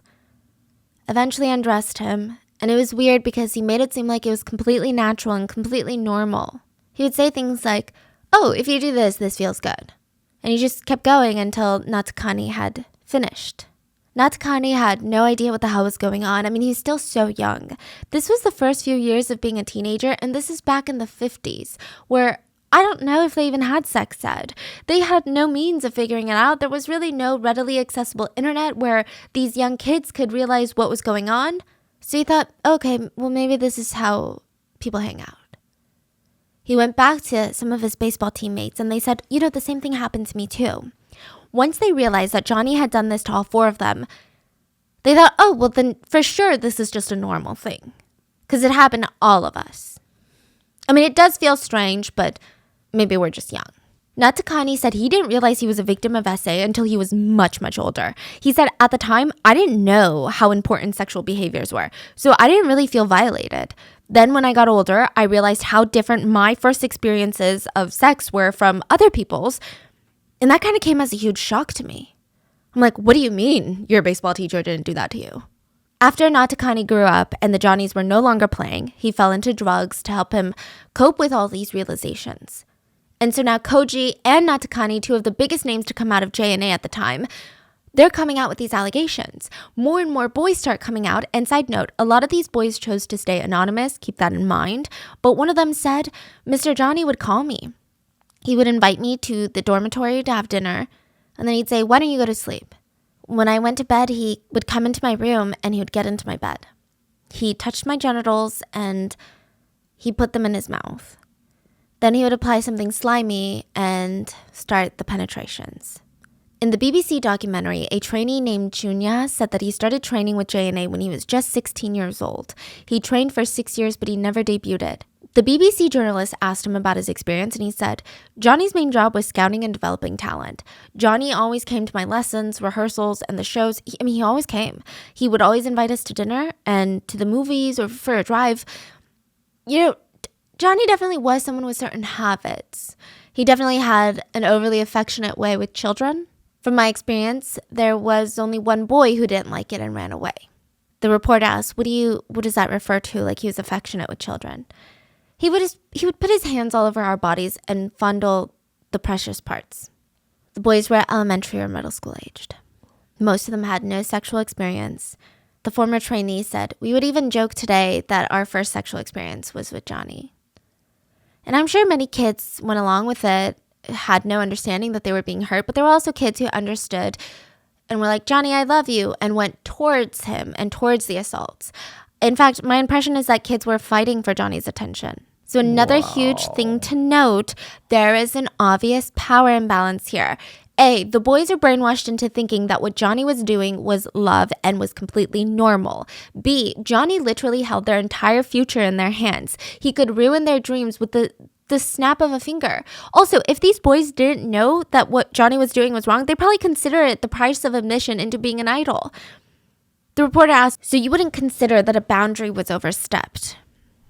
eventually undressed him, and it was weird because he made it seem like it was completely natural and completely normal. He would say things like, "Oh, if you do this, this feels good." And he just kept going until Natakani had finished. Natakani had no idea what the hell was going on. I mean, he's still so young. This was the first few years of being a teenager, and this is back in the 50s, where I don't know if they even had sex ed. They had no means of figuring it out. There was really no readily accessible internet where these young kids could realize what was going on. So he thought, okay, well, maybe this is how people hang out. He went back to some of his baseball teammates and they said, the same thing happened to me too. Once they realized that Johnny had done this to all 4 of them, they thought, oh, well, then for sure this is just a normal thing. Because it happened to all of us. I mean, it does feel strange, but maybe we're just young. Natakani said he didn't realize he was a victim of SA until he was much, much older. He said, at the time, I didn't know how important sexual behaviors were, so I didn't really feel violated. Then when I got older, I realized how different my first experiences of sex were from other people's, and that kind of came as a huge shock to me. I'm like, what do you mean your baseball teacher didn't do that to you? After Natakani grew up and the Johnnies were no longer playing, he fell into drugs to help him cope with all these realizations. And so now Koji and Natakani, 2 of the biggest names to come out of JNA at the time, they're coming out with these allegations. More and more boys start coming out. And side note, a lot of these boys chose to stay anonymous. Keep that in mind. But one of them said, Mr. Johnny would call me. He would invite me to the dormitory to have dinner. And then he'd say, why don't you go to sleep? When I went to bed, he would come into my room and he would get into my bed. He touched my genitals and he put them in his mouth. Then he would apply something slimy and start the penetrations. In the BBC documentary, a trainee named Junya said that he started training with JNA when he was just 16 years old. He trained for 6 years, but he never debuted. The BBC journalist asked him about his experience, and he said, Johnny's main job was scouting and developing talent. Johnny always came to my lessons, rehearsals, and the shows. He always came. He would always invite us to dinner and to the movies or for a drive. Johnny definitely was someone with certain habits. He definitely had an overly affectionate way with children. From my experience, there was only one boy who didn't like it and ran away. The reporter asked, what does that refer to, like he was affectionate with children? He would put his hands all over our bodies and fondle the precious parts. The boys were elementary or middle school aged. Most of them had no sexual experience. The former trainee said, we would even joke today that our first sexual experience was with Johnny. And I'm sure many kids went along with it, had no understanding that they were being hurt, but there were also kids who understood and were like, Johnny, I love you, and went towards him and towards the assaults. In fact, my impression is that kids were fighting for Johnny's attention. So another huge thing to note, there is an obvious power imbalance here. A, the boys are brainwashed into thinking that what Johnny was doing was love and was completely normal. B, Johnny literally held their entire future in their hands. He could ruin their dreams with the snap of a finger. Also, if these boys didn't know that what Johnny was doing was wrong, they'd probably consider it the price of admission into being an idol. The reporter asked, so you wouldn't consider that a boundary was overstepped?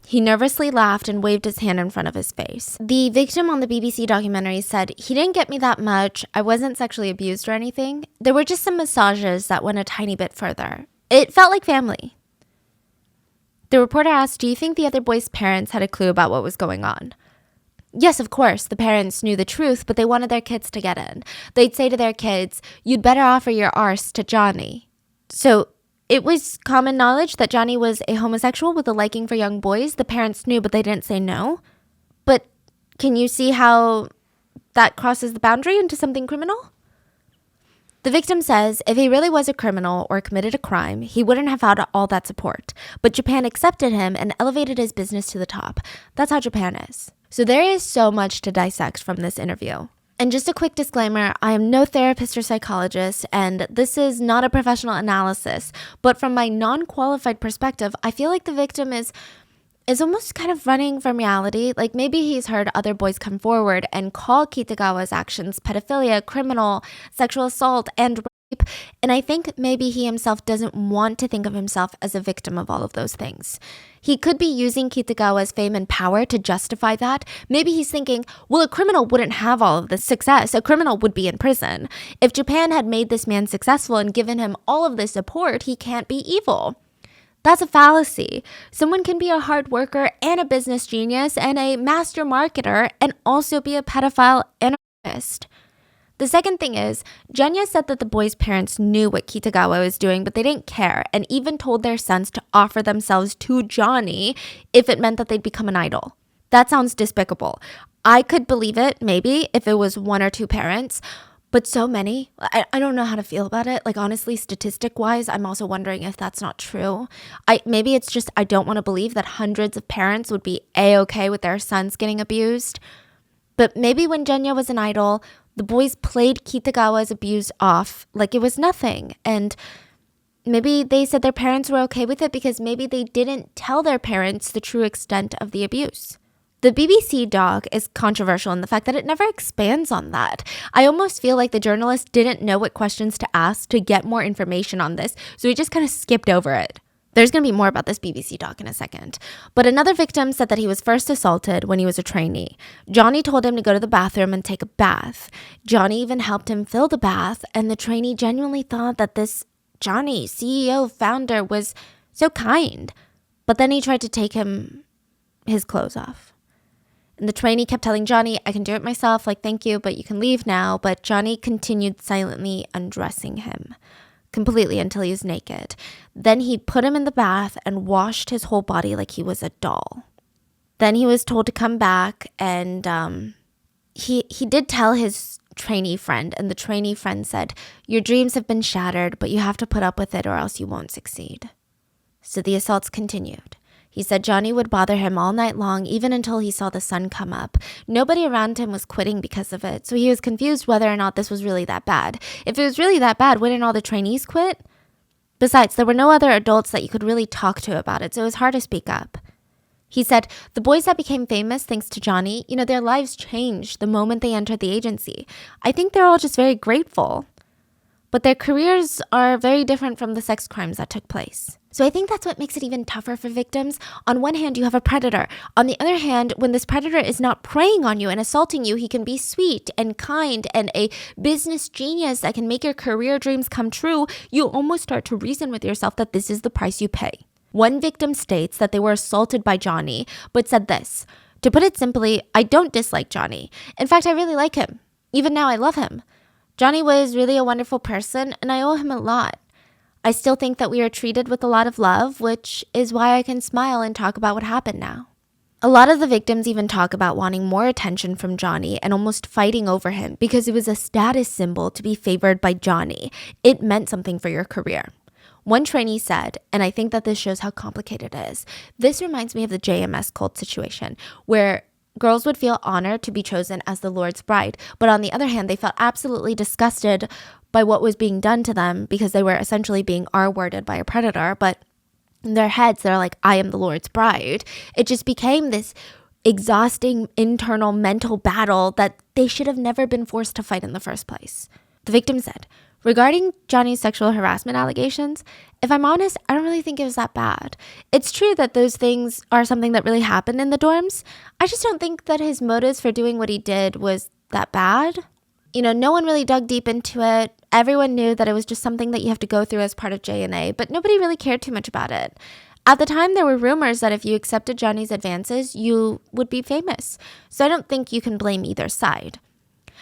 He nervously laughed and waved his hand in front of his face. The victim on the BBC documentary said, he didn't get me that much. I wasn't sexually abused or anything. There were just some massages that went a tiny bit further. It felt like family. The reporter asked, do you think the other boys' parents had a clue about what was going on? Yes, of course, the parents knew the truth, but they wanted their kids to get in. They'd say to their kids, you'd better offer your arse to Johnny. So it was common knowledge that Johnny was a homosexual with a liking for young boys. The parents knew, but they didn't say no. But can you see how that crosses the boundary into something criminal? The victim says if he really was a criminal or committed a crime, he wouldn't have had all that support. But Japan accepted him and elevated his business to the top. That's how Japan is. So there is so much to dissect from this interview. And just a quick disclaimer, I am no therapist or psychologist, and this is not a professional analysis. But from my non-qualified perspective, I feel like the victim is is almost kind of running from reality. Like maybe he's heard other boys come forward and call Kitagawa's actions pedophilia, criminal, sexual assault, and rape. And I think maybe he himself doesn't want to think of himself as a victim of all of those things. He could be using Kitagawa's fame and power to justify that. Maybe he's thinking, well, a criminal wouldn't have all of this success. A criminal would be in prison. If Japan had made this man successful and given him all of this support, he can't be evil. That's a fallacy. Someone can be a hard worker and a business genius and a master marketer and also be a pedophile and a rapist. The second thing is, Genya said that the boys' parents knew what Kitagawa was doing, but they didn't care and even told their sons to offer themselves to Johnny if it meant that they'd become an idol. That sounds despicable. I could believe it, maybe, if it was one or two parents. But so many, I don't know how to feel about it. Like, honestly, statistic-wise, I'm also wondering if that's not true. Maybe it's just I don't want to believe that hundreds of parents would be A-okay with their sons getting abused. But maybe when Genya was an idol, the boys played Kitagawa's abuse off like it was nothing. And maybe they said their parents were okay with it because maybe they didn't tell their parents the true extent of the abuse. The BBC doc is controversial in the fact that it never expands on that. I almost feel like the journalist didn't know what questions to ask to get more information on this, so he just kind of skipped over it. There's going to be more about this BBC doc in a second. But another victim said that he was first assaulted when he was a trainee. Johnny told him to go to the bathroom and take a bath. Johnny even helped him fill the bath, and the trainee genuinely thought that this Johnny, CEO, founder, was so kind. But then he tried to take his clothes off. And the trainee kept telling Johnny, I can do it myself, like, thank you, but you can leave now. But Johnny continued silently undressing him completely until he was naked. Then he put him in the bath and washed his whole body like he was a doll. Then he was told to come back, and he did tell his trainee friend, and the trainee friend said, your dreams have been shattered, but you have to put up with it or else you won't succeed. So the assaults continued. He said Johnny would bother him all night long, even until he saw the sun come up. Nobody around him was quitting because of it, so he was confused whether or not this was really that bad. If it was really that bad, wouldn't all the trainees quit? Besides, there were no other adults that you could really talk to about it, so it was hard to speak up. He said, the boys that became famous thanks to Johnny, their lives changed the moment they entered the agency. I think they're all just very grateful. But their careers are very different from the sex crimes that took place. So I think that's what makes it even tougher for victims. On one hand, you have a predator. On the other hand, when this predator is not preying on you and assaulting you, he can be sweet and kind and a business genius that can make your career dreams come true. You almost start to reason with yourself that this is the price you pay. One victim states that they were assaulted by Johnny, but said this, to put it simply, I don't dislike Johnny. In fact, I really like him. Even now, I love him. Johnny was really a wonderful person, and I owe him a lot. I still think that we are treated with a lot of love, which is why I can smile and talk about what happened now. A lot of the victims even talk about wanting more attention from Johnny and almost fighting over him because it was a status symbol to be favored by Johnny. It meant something for your career. One trainee said, and I think that this shows how complicated it is, this reminds me of the JMS cult situation, where girls would feel honored to be chosen as the Lord's bride, but on the other hand, they felt absolutely disgusted by what was being done to them because they were essentially being R-worded by a predator, but in their heads, they're like, I am the Lord's bride. It just became this exhausting internal mental battle that they should have never been forced to fight in the first place. The victim said, regarding Johnny's sexual harassment allegations, if I'm honest, I don't really think it was that bad. It's true that those things are something that really happened in the dorms. I just don't think that his motives for doing what he did was that bad. No one really dug deep into it. Everyone knew that it was just something that you have to go through as part of JNA, but nobody really cared too much about it. At the time, there were rumors that if you accepted Johnny's advances, you would be famous. So I don't think you can blame either side.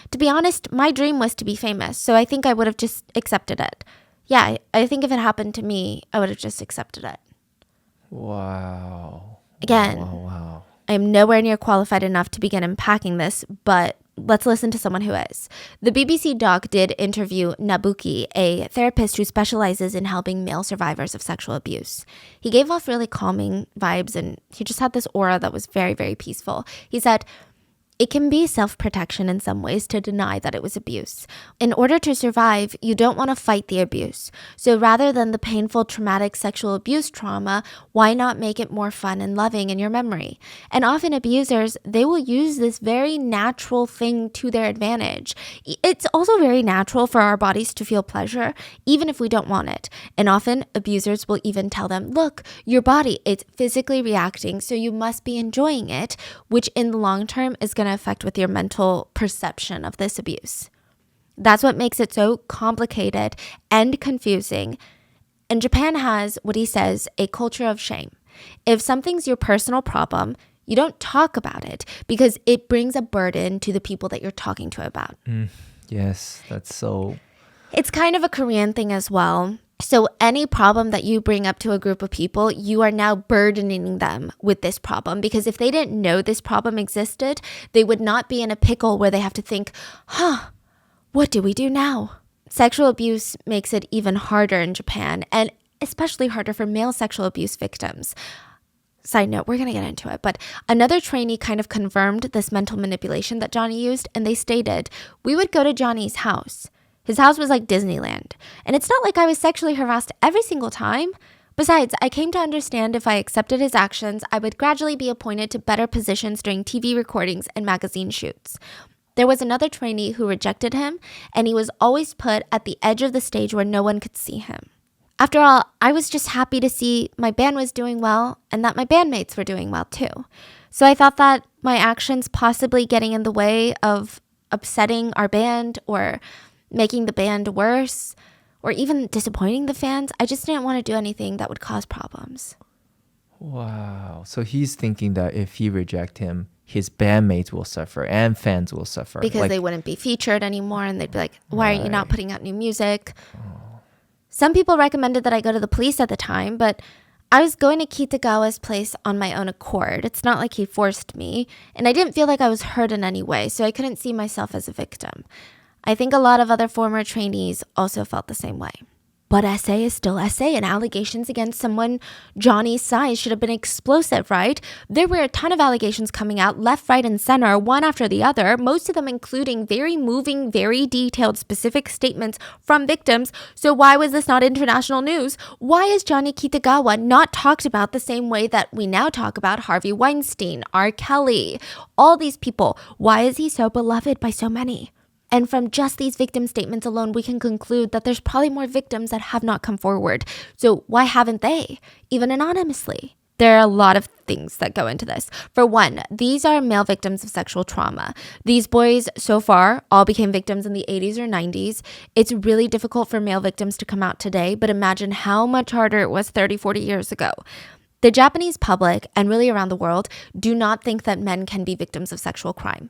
To be honest, my dream was to be famous, so I think I would have just accepted it. Yeah, I think if it happened to me, I would have just accepted it. Wow. Again, Wow. I am nowhere near qualified enough to begin unpacking this, but let's listen to someone who is. The BBC doc did interview Nabuki, a therapist who specializes in helping male survivors of sexual abuse. He gave off really calming vibes, and he just had this aura that was very, very peaceful. He said, It can be self-protection in some ways to deny that it was abuse. In order to survive, you don't want to fight the abuse. So rather than the painful, traumatic sexual abuse trauma, why not make it more fun and loving in your memory? And often abusers, they will use this very natural thing to their advantage. It's also very natural for our bodies to feel pleasure, even if we don't want it. And often abusers will even tell them, look, your body, it's physically reacting, so you must be enjoying it, which in the long term is going to affect with your mental perception of this abuse. That's what makes it so complicated and confusing. And Japan has, what he says, a culture of shame. If something's your personal problem, you don't talk about it because it brings a burden to the people that you're talking to about. Yes, that's so... It's kind of a Korean thing as well. So any problem that you bring up to a group of people, you are now burdening them with this problem, because if they didn't know this problem existed, they would not be in a pickle where they have to think, what do we do now? Sexual abuse makes it even harder in Japan, and especially harder for male sexual abuse victims. Side note, we're going to get into it, but another trainee kind of confirmed this mental manipulation that Johnny used, and they stated, we would go to Johnny's house. His house was like Disneyland. And it's not like I was sexually harassed every single time. Besides, I came to understand if I accepted his actions, I would gradually be appointed to better positions during TV recordings and magazine shoots. There was another trainee who rejected him, and he was always put at the edge of the stage where no one could see him. After all, I was just happy to see my band was doing well and that my bandmates were doing well too. So I thought that my actions possibly getting in the way of upsetting our band or making the band worse, or even disappointing the fans, I just didn't want to do anything that would cause problems. Wow. So he's thinking that if he reject him, his bandmates will suffer and fans will suffer. Because they wouldn't be featured anymore, and they'd be like, why aren't you not putting out new music? Some people recommended that I go to the police at the time, but I was going to Kitagawa's place on my own accord. It's not like he forced me, and I didn't feel like I was hurt in any way, so I couldn't see myself as a victim. I think a lot of other former trainees also felt the same way. But essay is still essay, and allegations against someone Johnny's size should have been explosive, right? There were a ton of allegations coming out left, right, and center, one after the other, most of them including very moving, very detailed, specific statements from victims. So why was this not international news? Why is Johnny Kitagawa not talked about the same way that we now talk about Harvey Weinstein, R. Kelly, all these people? Why is he so beloved by so many? And from just these victim statements alone, we can conclude that there's probably more victims that have not come forward. So why haven't they, even anonymously? There are a lot of things that go into this. For one, these are male victims of sexual trauma. These boys, so far, all became victims in the 80s or 90s. It's really difficult for male victims to come out today, but imagine how much harder it was 30, 40 years ago. The Japanese public, and really around the world, do not think that men can be victims of sexual crime.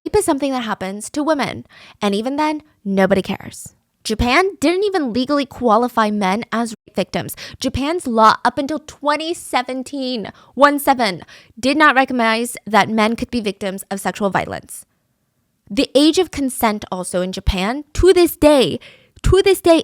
Rape is something that happens to women, and even then, nobody cares. Japan didn't even legally qualify men as rape victims. Japan's law up until 2017, 17, did not recognize that men could be victims of sexual violence. The age of consent also in Japan, to this day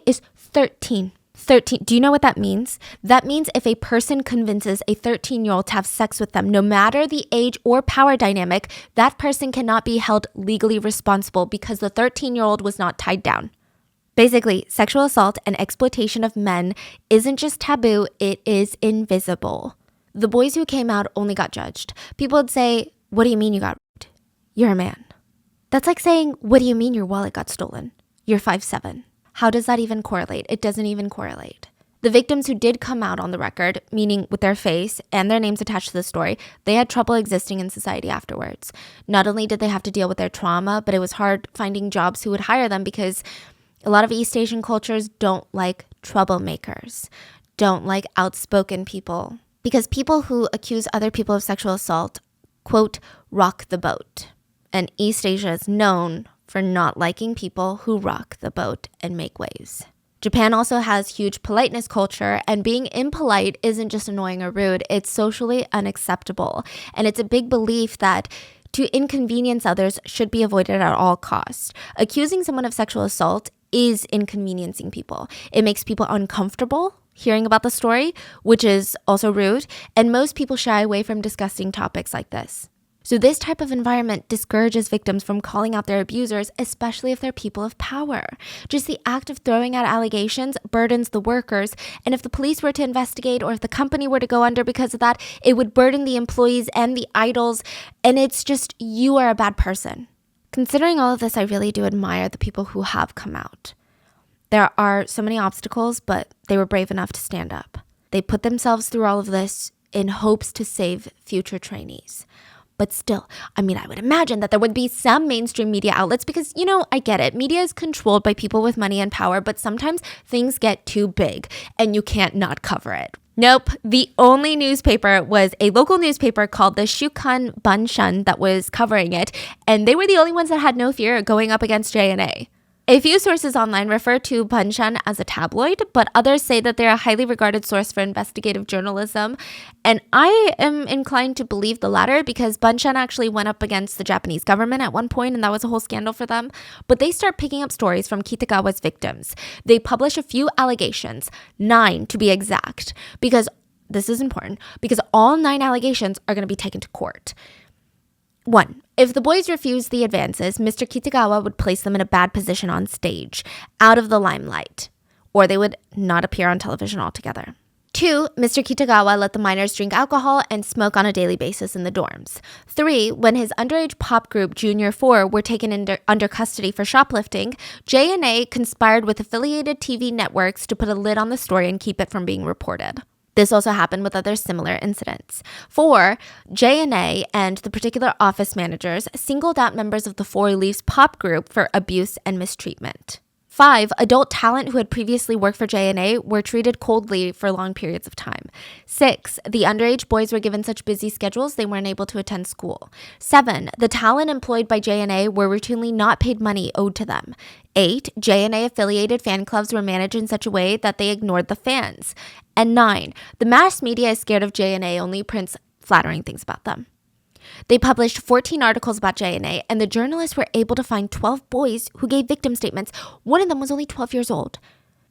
is 13. 13. Do you know what that means? That means if a person convinces a 13-year-old to have sex with them, no matter the age or power dynamic, that person cannot be held legally responsible because the 13-year-old was not tied down. Basically, sexual assault and exploitation of men isn't just taboo, it is invisible. The boys who came out only got judged. People would say, what do you mean you got raped? You're a man. That's like saying, what do you mean your wallet got stolen? You're 5'7". How does that even correlate? It doesn't even correlate. The victims who did come out on the record, meaning with their face and their names attached to the story, they had trouble existing in society afterwards. Not only did they have to deal with their trauma, but it was hard finding jobs who would hire them because a lot of East Asian cultures don't like troublemakers, don't like outspoken people. Because people who accuse other people of sexual assault, quote, rock the boat. And East Asia is known for not liking people who rock the boat and make waves. Japan also has huge politeness culture, and being impolite isn't just annoying or rude, it's socially unacceptable. And it's a big belief that to inconvenience others should be avoided at all costs. Accusing someone of sexual assault is inconveniencing people. It makes people uncomfortable hearing about the story, which is also rude, and most people shy away from discussing topics like this. So this type of environment discourages victims from calling out their abusers, especially if they're people of power. Just the act of throwing out allegations burdens the workers, and if the police were to investigate or if the company were to go under because of that, it would burden the employees and the idols, and it's just, you are a bad person. Considering all of this, I really do admire the people who have come out. There are so many obstacles, but they were brave enough to stand up. They put themselves through all of this in hopes to save future trainees. But still, I would imagine that there would be some mainstream media outlets because, I get it. Media is controlled by people with money and power, but sometimes things get too big and you can't not cover it. Nope. The only newspaper was a local newspaper called the Shukan Banshan that was covering it, and they were the only ones that had no fear going up against JNA. A few sources online refer to Banshan as a tabloid, but others say that they're a highly regarded source for investigative journalism. And I am inclined to believe the latter because Banshan actually went up against the Japanese government at one point, and that was a whole scandal for them. But they start picking up stories from Kitagawa's victims. They publish a few allegations, 9 to be exact, because this is important, because all 9 allegations are going to be taken to court. 1. If the boys refused the advances, Mr. Kitagawa would place them in a bad position on stage, out of the limelight, or they would not appear on television altogether. 2. Mr. Kitagawa let the minors drink alcohol and smoke on a daily basis in the dorms. 3. When his underage pop group Junior 4 were taken under custody for shoplifting, JNA conspired with affiliated TV networks to put a lid on the story and keep it from being reported. This also happened with other similar incidents. 4. JNA and the particular office managers singled out members of the Four Leaves pop group for abuse and mistreatment. 5. Adult talent who had previously worked for JNA were treated coldly for long periods of time. 6. The underage boys were given such busy schedules they weren't able to attend school. 7. The talent employed by JNA were routinely not paid money owed to them. 8. JNA-affiliated fan clubs were managed in such a way that they ignored the fans. And 9. The mass media is scared of JNA, only prints flattering things about them. They published 14 articles about JNA, and the journalists were able to find 12 boys who gave victim statements. One of them was only 12 years old.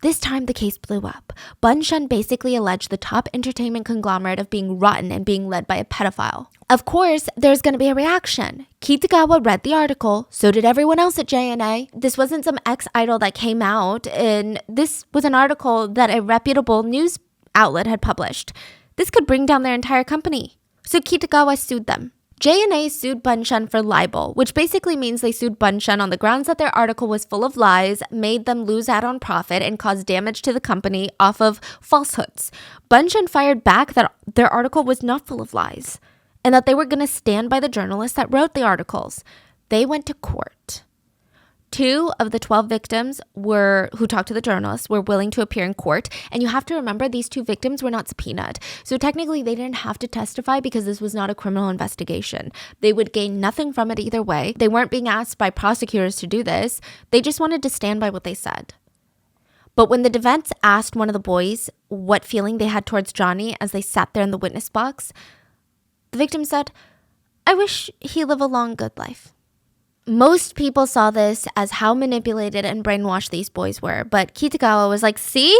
This time, the case blew up. Banshan basically alleged the top entertainment conglomerate of being rotten and being led by a pedophile. Of course, there's going to be a reaction. Kitagawa read the article, so did everyone else at JNA. This wasn't some ex-idol that came out, and this was an article that a reputable news outlet had published. This could bring down their entire company. So Kitagawa sued them. JNA sued Banshan for libel, which basically means they sued Banshan on the grounds that their article was full of lies, made them lose out on profit, and caused damage to the company off of falsehoods. Banshan fired back that their article was not full of lies, and that they were going to stand by the journalists that wrote the articles. They went to court. 2 of the 12 victims who talked to the journalists were willing to appear in court. And you have to remember, these 2 victims were not subpoenaed. So technically, they didn't have to testify because this was not a criminal investigation. They would gain nothing from it either way. They weren't being asked by prosecutors to do this. They just wanted to stand by what they said. But when the defense asked one of the boys what feeling they had towards Johnny as they sat there in the witness box, the victim said, "I wish he lived a long, good life." Most people saw this as how manipulated and brainwashed these boys were, but Kitagawa was like, "See?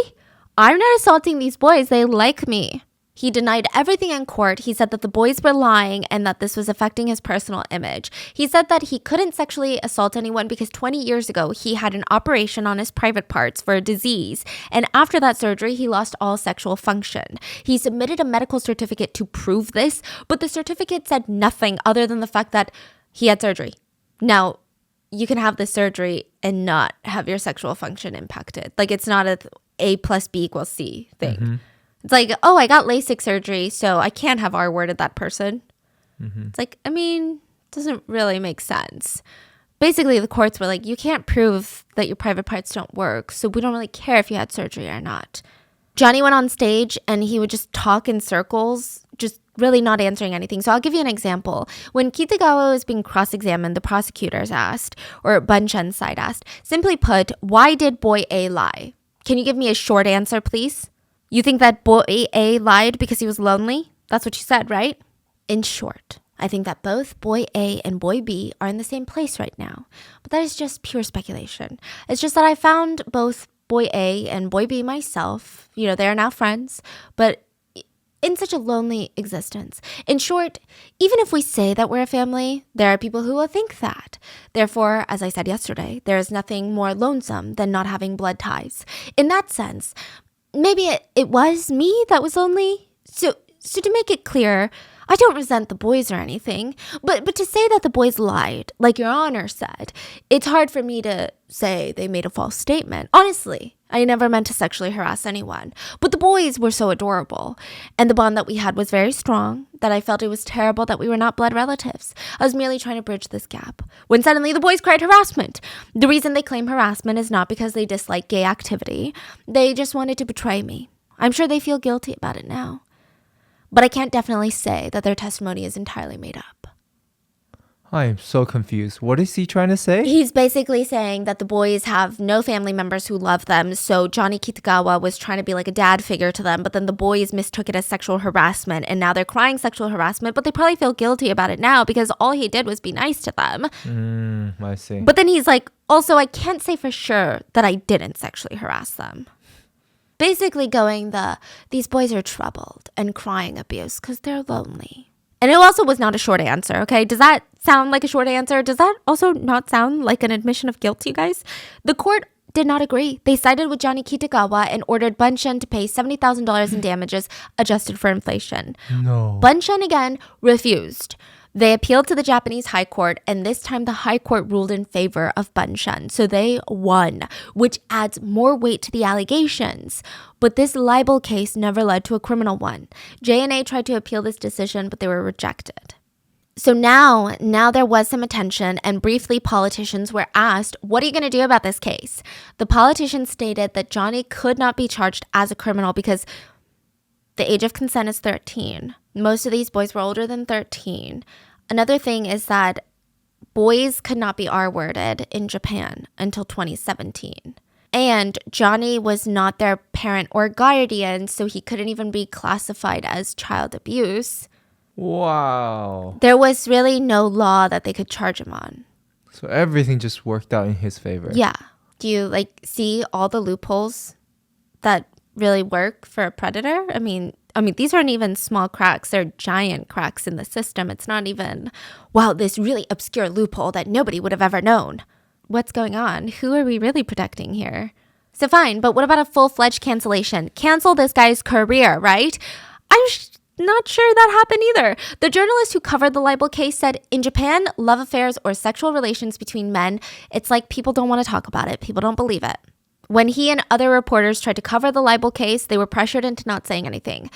I'm not assaulting these boys. They like me." He denied everything in court. He said that the boys were lying and that this was affecting his personal image. He said that he couldn't sexually assault anyone because 20 years ago, he had an operation on his private parts for a disease. And after that surgery, he lost all sexual function. He submitted a medical certificate to prove this, but the certificate said nothing other than the fact that he had surgery. Now, you can have this surgery and not have your sexual function impacted. Like, it's not A plus B equals C thing. Mm-hmm. It's like, oh, I got LASIK surgery, so I can't have R-worded that person. Mm-hmm. It's like, doesn't really make sense. Basically, the courts were like, you can't prove that your private parts don't work, so we don't really care if you had surgery or not. Johnny went on stage and he would just talk in circles, just really not answering anything. So I'll give you an example. When Kitagawa was being cross-examined, the prosecutors asked, or Banshan's side asked, simply put, why did boy A lie? Can you give me a short answer, please? You think that boy A lied because he was lonely? That's what you said, right? In short, I think that both boy A and boy B are in the same place right now. But that is just pure speculation. It's just that I found both boy A and boy B myself. They are now friends. But in such a lonely existence. In short, even if we say that we're a family, there are people who will think that. Therefore, as I said yesterday, there is nothing more lonesome than not having blood ties. In that sense, maybe it was me that was lonely. So to make it clear, I don't resent the boys or anything, but to say that the boys lied, like Your Honor said, it's hard for me to say they made a false statement. Honestly, I never meant to sexually harass anyone, but the boys were so adorable, and the bond that we had was very strong that I felt it was terrible that we were not blood relatives. I was merely trying to bridge this gap, when suddenly the boys cried harassment. The reason they claim harassment is not because they dislike gay activity. They just wanted to betray me. I'm sure they feel guilty about it now. But I can't definitely say that their testimony is entirely made up. I am so confused. What is he trying to say? He's basically saying that the boys have no family members who love them, so Johnny Kitagawa was trying to be like a dad figure to them, but then the boys mistook it as sexual harassment, and now they're crying sexual harassment, but they probably feel guilty about it now because all he did was be nice to them. I see. But then he's like, also, I can't say for sure that I didn't sexually harass them. Basically going these boys are troubled and crying abuse because they're lonely. And it also was not a short answer, okay? Does that sound like a short answer? Does that also not sound like an admission of guilt to you guys? The court did not agree. They sided with Johnny Kitagawa and ordered Bunshun to pay $70,000 in damages adjusted for inflation. No. Bunshun again refused. They appealed to the Japanese High Court, and this time the High Court ruled in favor of Bunshun. So they won, which adds more weight to the allegations. But this libel case never led to a criminal one. JNA tried to appeal this decision, but they were rejected. So now there was some attention, and briefly politicians were asked, what are you going to do about this case? The politicians stated that Johnny could not be charged as a criminal because the age of consent is 13. Most of these boys were older than 13. Another thing is that boys could not be R-worded in Japan until 2017. And Johnny was not their parent or guardian, so he couldn't even be classified as child abuse. Wow. There was really no law that they could charge him on. So everything just worked out in his favor. Yeah. Do you see all the loopholes that really work for a predator? I mean, these aren't even small cracks. They're giant cracks in the system. It's not even, wow, this really obscure loophole that nobody would have ever known. What's going on? Who are we really protecting here? So fine, but what about a full-fledged cancellation? Cancel this guy's career, right? I'm not sure that happened either. The journalist who covered the libel case said, in Japan, love affairs or sexual relations between men, it's like people don't want to talk about it. People don't believe it. When he and other reporters tried to cover the libel case, they were pressured into not saying anything.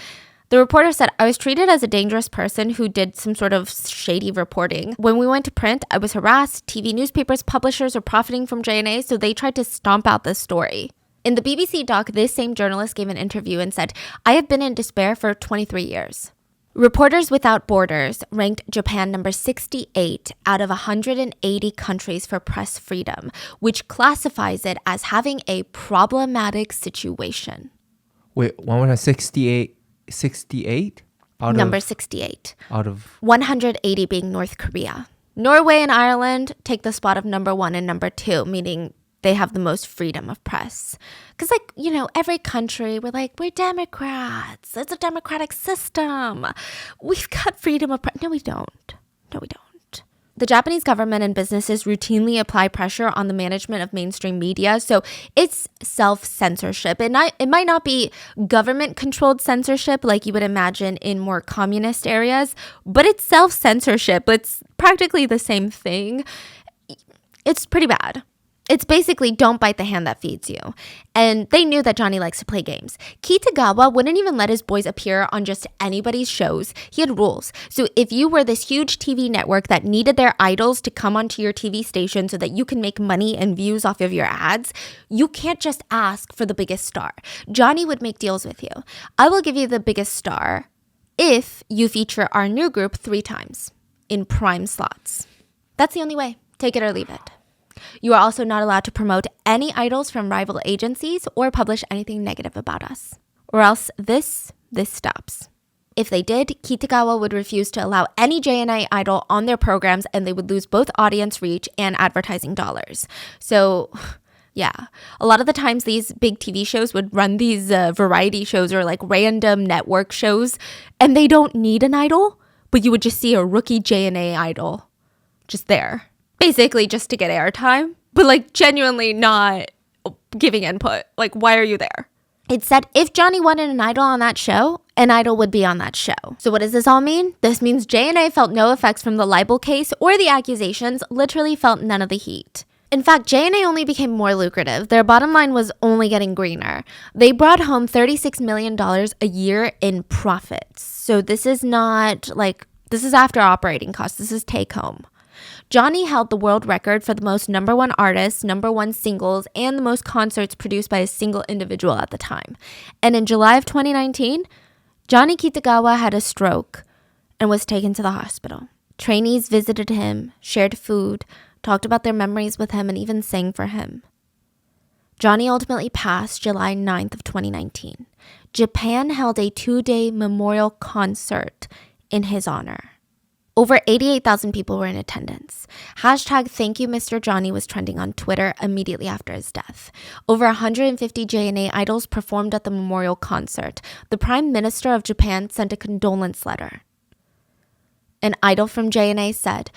The reporter said, I was treated as a dangerous person who did some sort of shady reporting. When we went to print, I was harassed. TV newspapers, publishers are profiting from JNA, so they tried to stomp out this story. In the BBC doc, this same journalist gave an interview and said, I have been in despair for 23 years. Reporters Without Borders ranked Japan number 68 out of 180 countries for press freedom, which classifies it as having a problematic situation. Wait, 168? 68? Number 68. Out of 180 being North Korea. Norway and Ireland take the spot of number 1 and number 2, meaning they have the most freedom of press. Because, every country, we're Democrats. It's a democratic system. We've got freedom of press. No, we don't. The Japanese government and businesses routinely apply pressure on the management of mainstream media, so it's self-censorship. It might not be government-controlled censorship like you would imagine in more communist areas, but it's self-censorship. It's practically the same thing. It's pretty bad. It's basically don't bite the hand that feeds you. And they knew that Johnny likes to play games. Kitagawa wouldn't even let his boys appear on just anybody's shows. He had rules. So if you were this huge TV network that needed their idols to come onto your TV station so that you can make money and views off of your ads, you can't just ask for the biggest star. Johnny would make deals with you. I will give you the biggest star if you feature our new group 3 times in prime slots. That's the only way. Take it or leave it. You are also not allowed to promote any idols from rival agencies or publish anything negative about us. Or else this stops. If they did, Kitagawa would refuse to allow any JNI idol on their programs and they would lose both audience reach and advertising dollars. So Yeah. A lot of the times these big TV shows would run these variety shows or like random network shows, and they don't need an idol, but you would just see a rookie JNA idol just there. Basically just to get airtime, but like genuinely not giving input. Like, why are you there? It said if Johnny wanted an idol on that show, an idol would be on that show. So what does this all mean? This means JNA felt no effects from the libel case or the accusations, literally felt none of the heat. In fact, JNA only became more lucrative. Their bottom line was only getting greener. They brought home $36 million a year in profits. So this is not like, this is after operating costs. This is take home. Johnny held the world record for the most number one artists, number one singles, and the most concerts produced by a single individual at the time. And in July of 2019, Johnny Kitagawa had a stroke and was taken to the hospital. Trainees visited him, shared food, talked about their memories with him, and even sang for him. Johnny ultimately passed July 9th of 2019. Japan held a 2-day memorial concert in his honor. Over 88,000 people were in attendance. Hashtag Thank You Mr. Johnny was trending on Twitter immediately after his death. Over 150 JNA idols performed at the memorial concert. The Prime Minister of Japan sent a condolence letter. An idol from JNA said,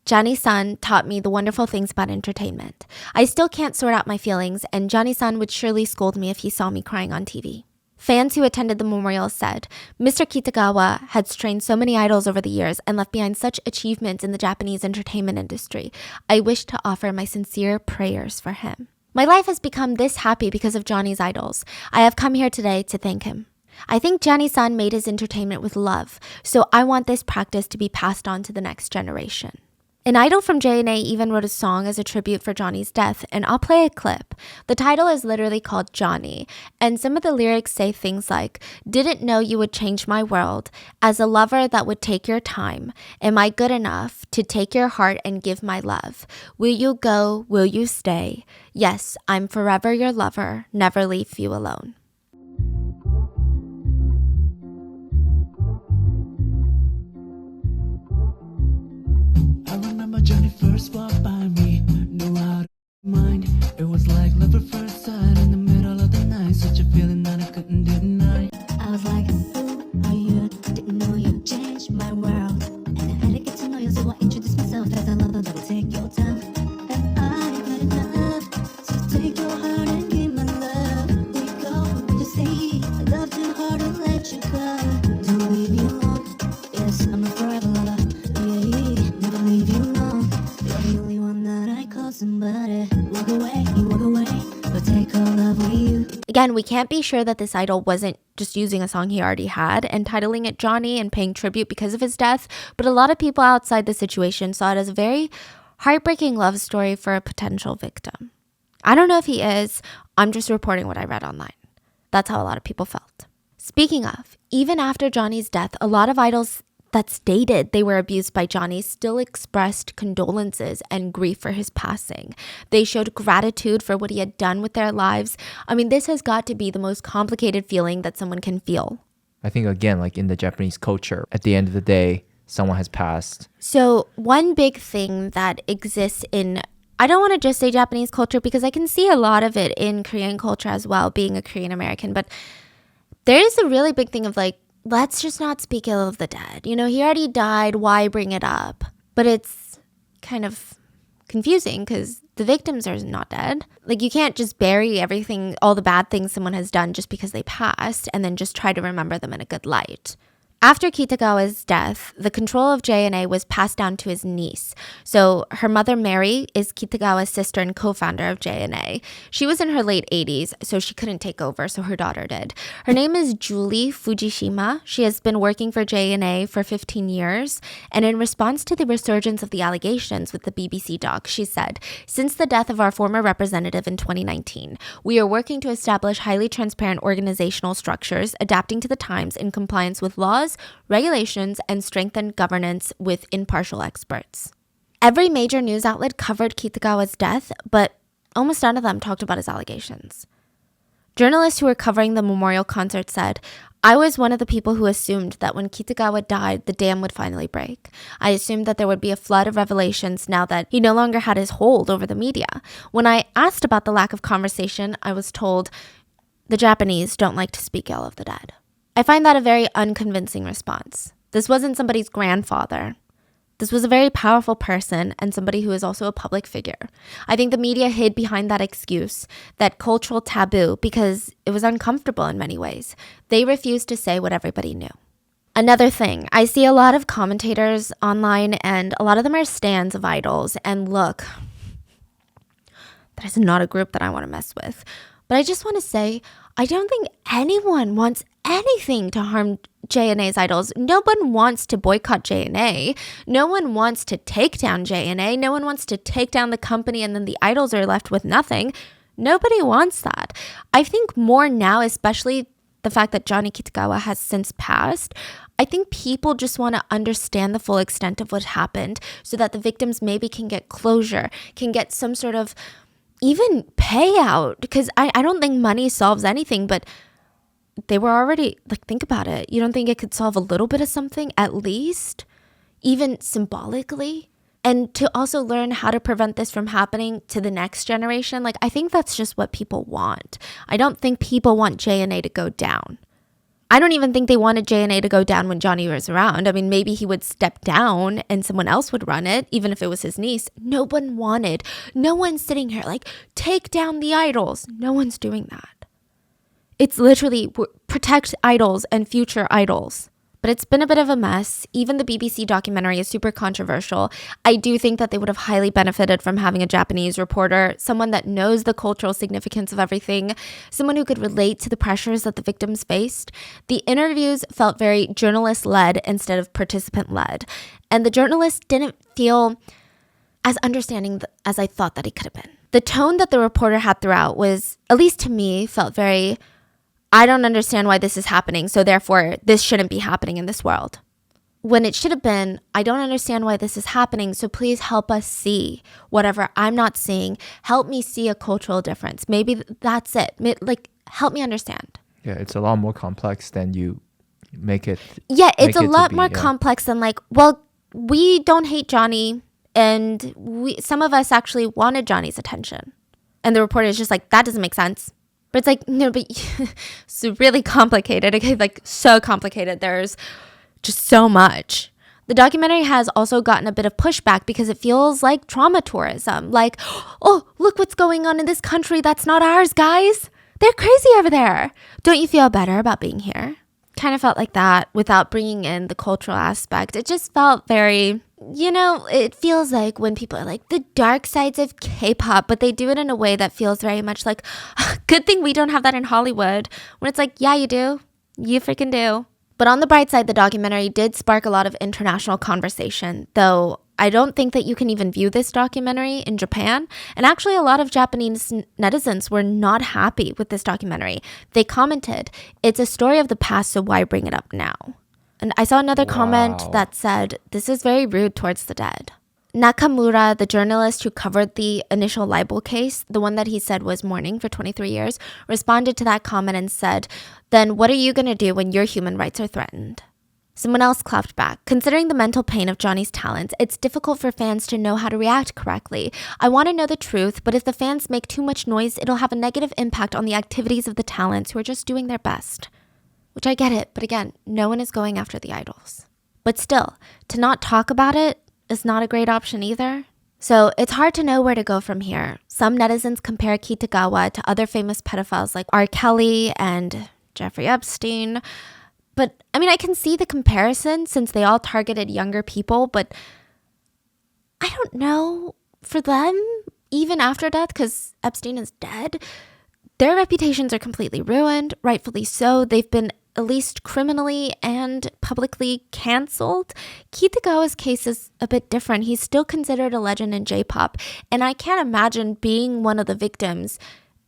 Johnny-san taught me the wonderful things about entertainment. I still can't sort out my feelings, and Johnny-san would surely scold me if he saw me crying on TV. Fans who attended the memorial said, Mr. Kitagawa had trained so many idols over the years and left behind such achievements in the Japanese entertainment industry. I wish to offer my sincere prayers for him. My life has become this happy because of Johnny's idols. I have come here today to thank him. I think Johnny-san made his entertainment with love, so I want this practice to be passed on to the next generation. An idol from JNA even wrote a song as a tribute for Johnny's death, and I'll play a clip. The title is literally called Johnny, and some of the lyrics say things like, didn't know you would change my world, as a lover that would take your time. Am I good enough to take your heart and give my love? Will you go? Will you stay? Yes, I'm forever your lover, never leave you alone. I remember Johnny first walked by me, knew how to mind. It was like love at first sight in the middle of the night, such a feeling that I couldn't deny. I was like, who are you? Didn't know you changed my world. And I had to get to know you, so I introduced myself as a lover that would take your time. And I had enough, so take your heart and give my love. We go, we just stay. I love too hard to let you go. Don't leave you alone. Yes, I'm a forever lover. Yeah, never leave you alone. You're the only one that I call somebody. Walk away, you walk away, but take all love with you. Again, we can't be sure that this idol wasn't just using a song he already had and titling it Johnny and paying tribute because of his death, but a lot of people outside the situation saw it as a very heartbreaking love story for a potential victim. I don't know if he is. I'm just reporting what I read online. That's how a lot of people felt. Speaking of, even after Johnny's death, a lot of idols that stated they were abused by Johnny still expressed condolences and grief for his passing. They showed gratitude for what he had done with their lives. I mean, this has got to be the most complicated feeling that someone can feel. I think, again, like in the Japanese culture, at the end of the day, someone has passed. So one big thing that exists in, I don't want to just say Japanese culture because I can see a lot of it in Korean culture as well, being a Korean American, but there is a really big thing of like, let's just not speak ill of the dead. You know, he already died. Why bring it up? But it's kind of confusing because the victims are not dead. Like, you can't just bury everything, all the bad things someone has done just because they passed and then just try to remember them in a good light. After Kitagawa's death, the control of JNA was passed down to his niece. So her mother, Mary, is Kitagawa's sister and co-founder of JNA. She was in her late 80s, so she couldn't take over, so her daughter did. Her name is Julie Fujishima. She has been working for JNA for 15 years. And in response to the resurgence of the allegations with the BBC doc, she said, since the death of our former representative in 2019, we are working to establish highly transparent organizational structures, adapting to the times in compliance with laws, regulations, and strengthened governance with impartial experts. Every major news outlet covered Kitagawa's death, but almost none of them talked about his allegations. Journalists who were covering the memorial concert said, I was one of the people who assumed that when Kitagawa died, the dam would finally break. I assumed that there would be a flood of revelations now that he no longer had his hold over the media. When I asked about the lack of conversation, I was told the Japanese don't like to speak ill of the dead. I find that a very unconvincing response. This wasn't somebody's grandfather. This was a very powerful person and somebody who is also a public figure. I think the media hid behind that excuse, that cultural taboo, because it was uncomfortable in many ways. They refused to say what everybody knew. Another thing, I see a lot of commentators online and a lot of them are stans of idols. And look, that is not a group that I want to mess with. But I just want to say, I don't think anyone wants anything to harm JNA's idols. No one wants to boycott JNA. No one wants to take down JNA. No one wants to take down the company and then the idols are left with nothing. Nobody wants that. I think more now, especially the fact that Johnny Kitagawa has since passed, I think people just want to understand the full extent of what happened so that the victims maybe can get closure, can get some sort of even payout. Because I don't think money solves anything, but they were already, like, think about it. You don't think it could solve a little bit of something, at least, even symbolically? And to also learn how to prevent this from happening to the next generation, like, I think that's just what people want. I don't think people want JNA to go down. I don't even think they wanted JNA to go down when Johnny was around. I mean, maybe he would step down and someone else would run it, even if it was his niece. No one wanted. No one's sitting here like, take down the idols. No one's doing that. It's literally protect idols and future idols. But it's been a bit of a mess. Even the BBC documentary is super controversial. I do think that they would have highly benefited from having a Japanese reporter, someone that knows the cultural significance of everything, someone who could relate to the pressures that the victims faced. The interviews felt very journalist-led instead of participant-led. And the journalist didn't feel as understanding as I thought that he could have been. The tone that the reporter had throughout was, at least to me, felt very, I don't understand why this is happening, so therefore this shouldn't be happening in this world. When it should have been, I don't understand why this is happening, so please help us see whatever I'm not seeing. Help me see a cultural difference. Maybe that's it. Like, help me understand. Yeah, it's a lot more complex than you make it. Yeah, it's a lot more complex than like, well, we don't hate Johnny, and some of us actually wanted Johnny's attention. And the reporter is just like, that doesn't make sense. But it's like, no, but it's really complicated. Okay, like so complicated. There's just so much. The documentary has also gotten a bit of pushback because it feels like trauma tourism. Like, oh, look what's going on in this country that's not ours, guys. They're crazy over there. Don't you feel better about being here? Kind of felt like that without bringing in the cultural aspect. It just felt very, it feels like when people are like the dark sides of K-pop, but they do it in a way that feels very much like, good thing we don't have that in Hollywood. When it's like, yeah, you do. You freaking do. But on the bright side, the documentary did spark a lot of international conversation, though I don't think that you can even view this documentary in Japan. And actually, a lot of Japanese netizens were not happy with this documentary. They commented, it's a story of the past, so why bring it up now? And I saw another comment that said, this is very rude towards the dead. Nakamura, the journalist who covered the initial libel case, the one that he said was mourning for 23 years, responded to that comment and said, then what are you going to do when your human rights are threatened? Someone else clapped back. Considering the mental pain of Johnny's talents, it's difficult for fans to know how to react correctly. I want to know the truth, but if the fans make too much noise, it'll have a negative impact on the activities of the talents who are just doing their best. Which I get it, but again, no one is going after the idols. But still, to not talk about it is not a great option either. So it's hard to know where to go from here. Some netizens compare Kitagawa to other famous pedophiles like R. Kelly and Jeffrey Epstein. But I mean, I can see the comparison since they all targeted younger people, but I don't know, for them, even after death, because Epstein is dead, their reputations are completely ruined, rightfully so. They've been at least criminally and publicly canceled. Kitagawa's case is a bit different. He's still considered a legend in J-pop, and I can't imagine being one of the victims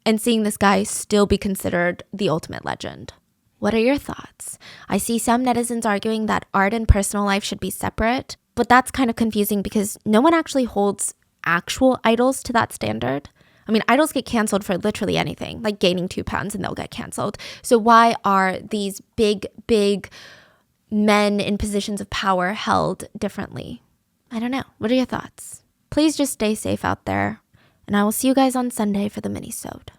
and seeing this guy still be considered the ultimate legend. What are your thoughts? I see some netizens arguing that art and personal life should be separate, but that's kind of confusing because no one actually holds actual idols to that standard. I mean, idols get canceled for literally anything, like gaining 2 pounds and they'll get canceled. So why are these big men in positions of power held differently? I don't know. What are your thoughts? Please just stay safe out there. And I will see you guys on Sunday for the mini-sode.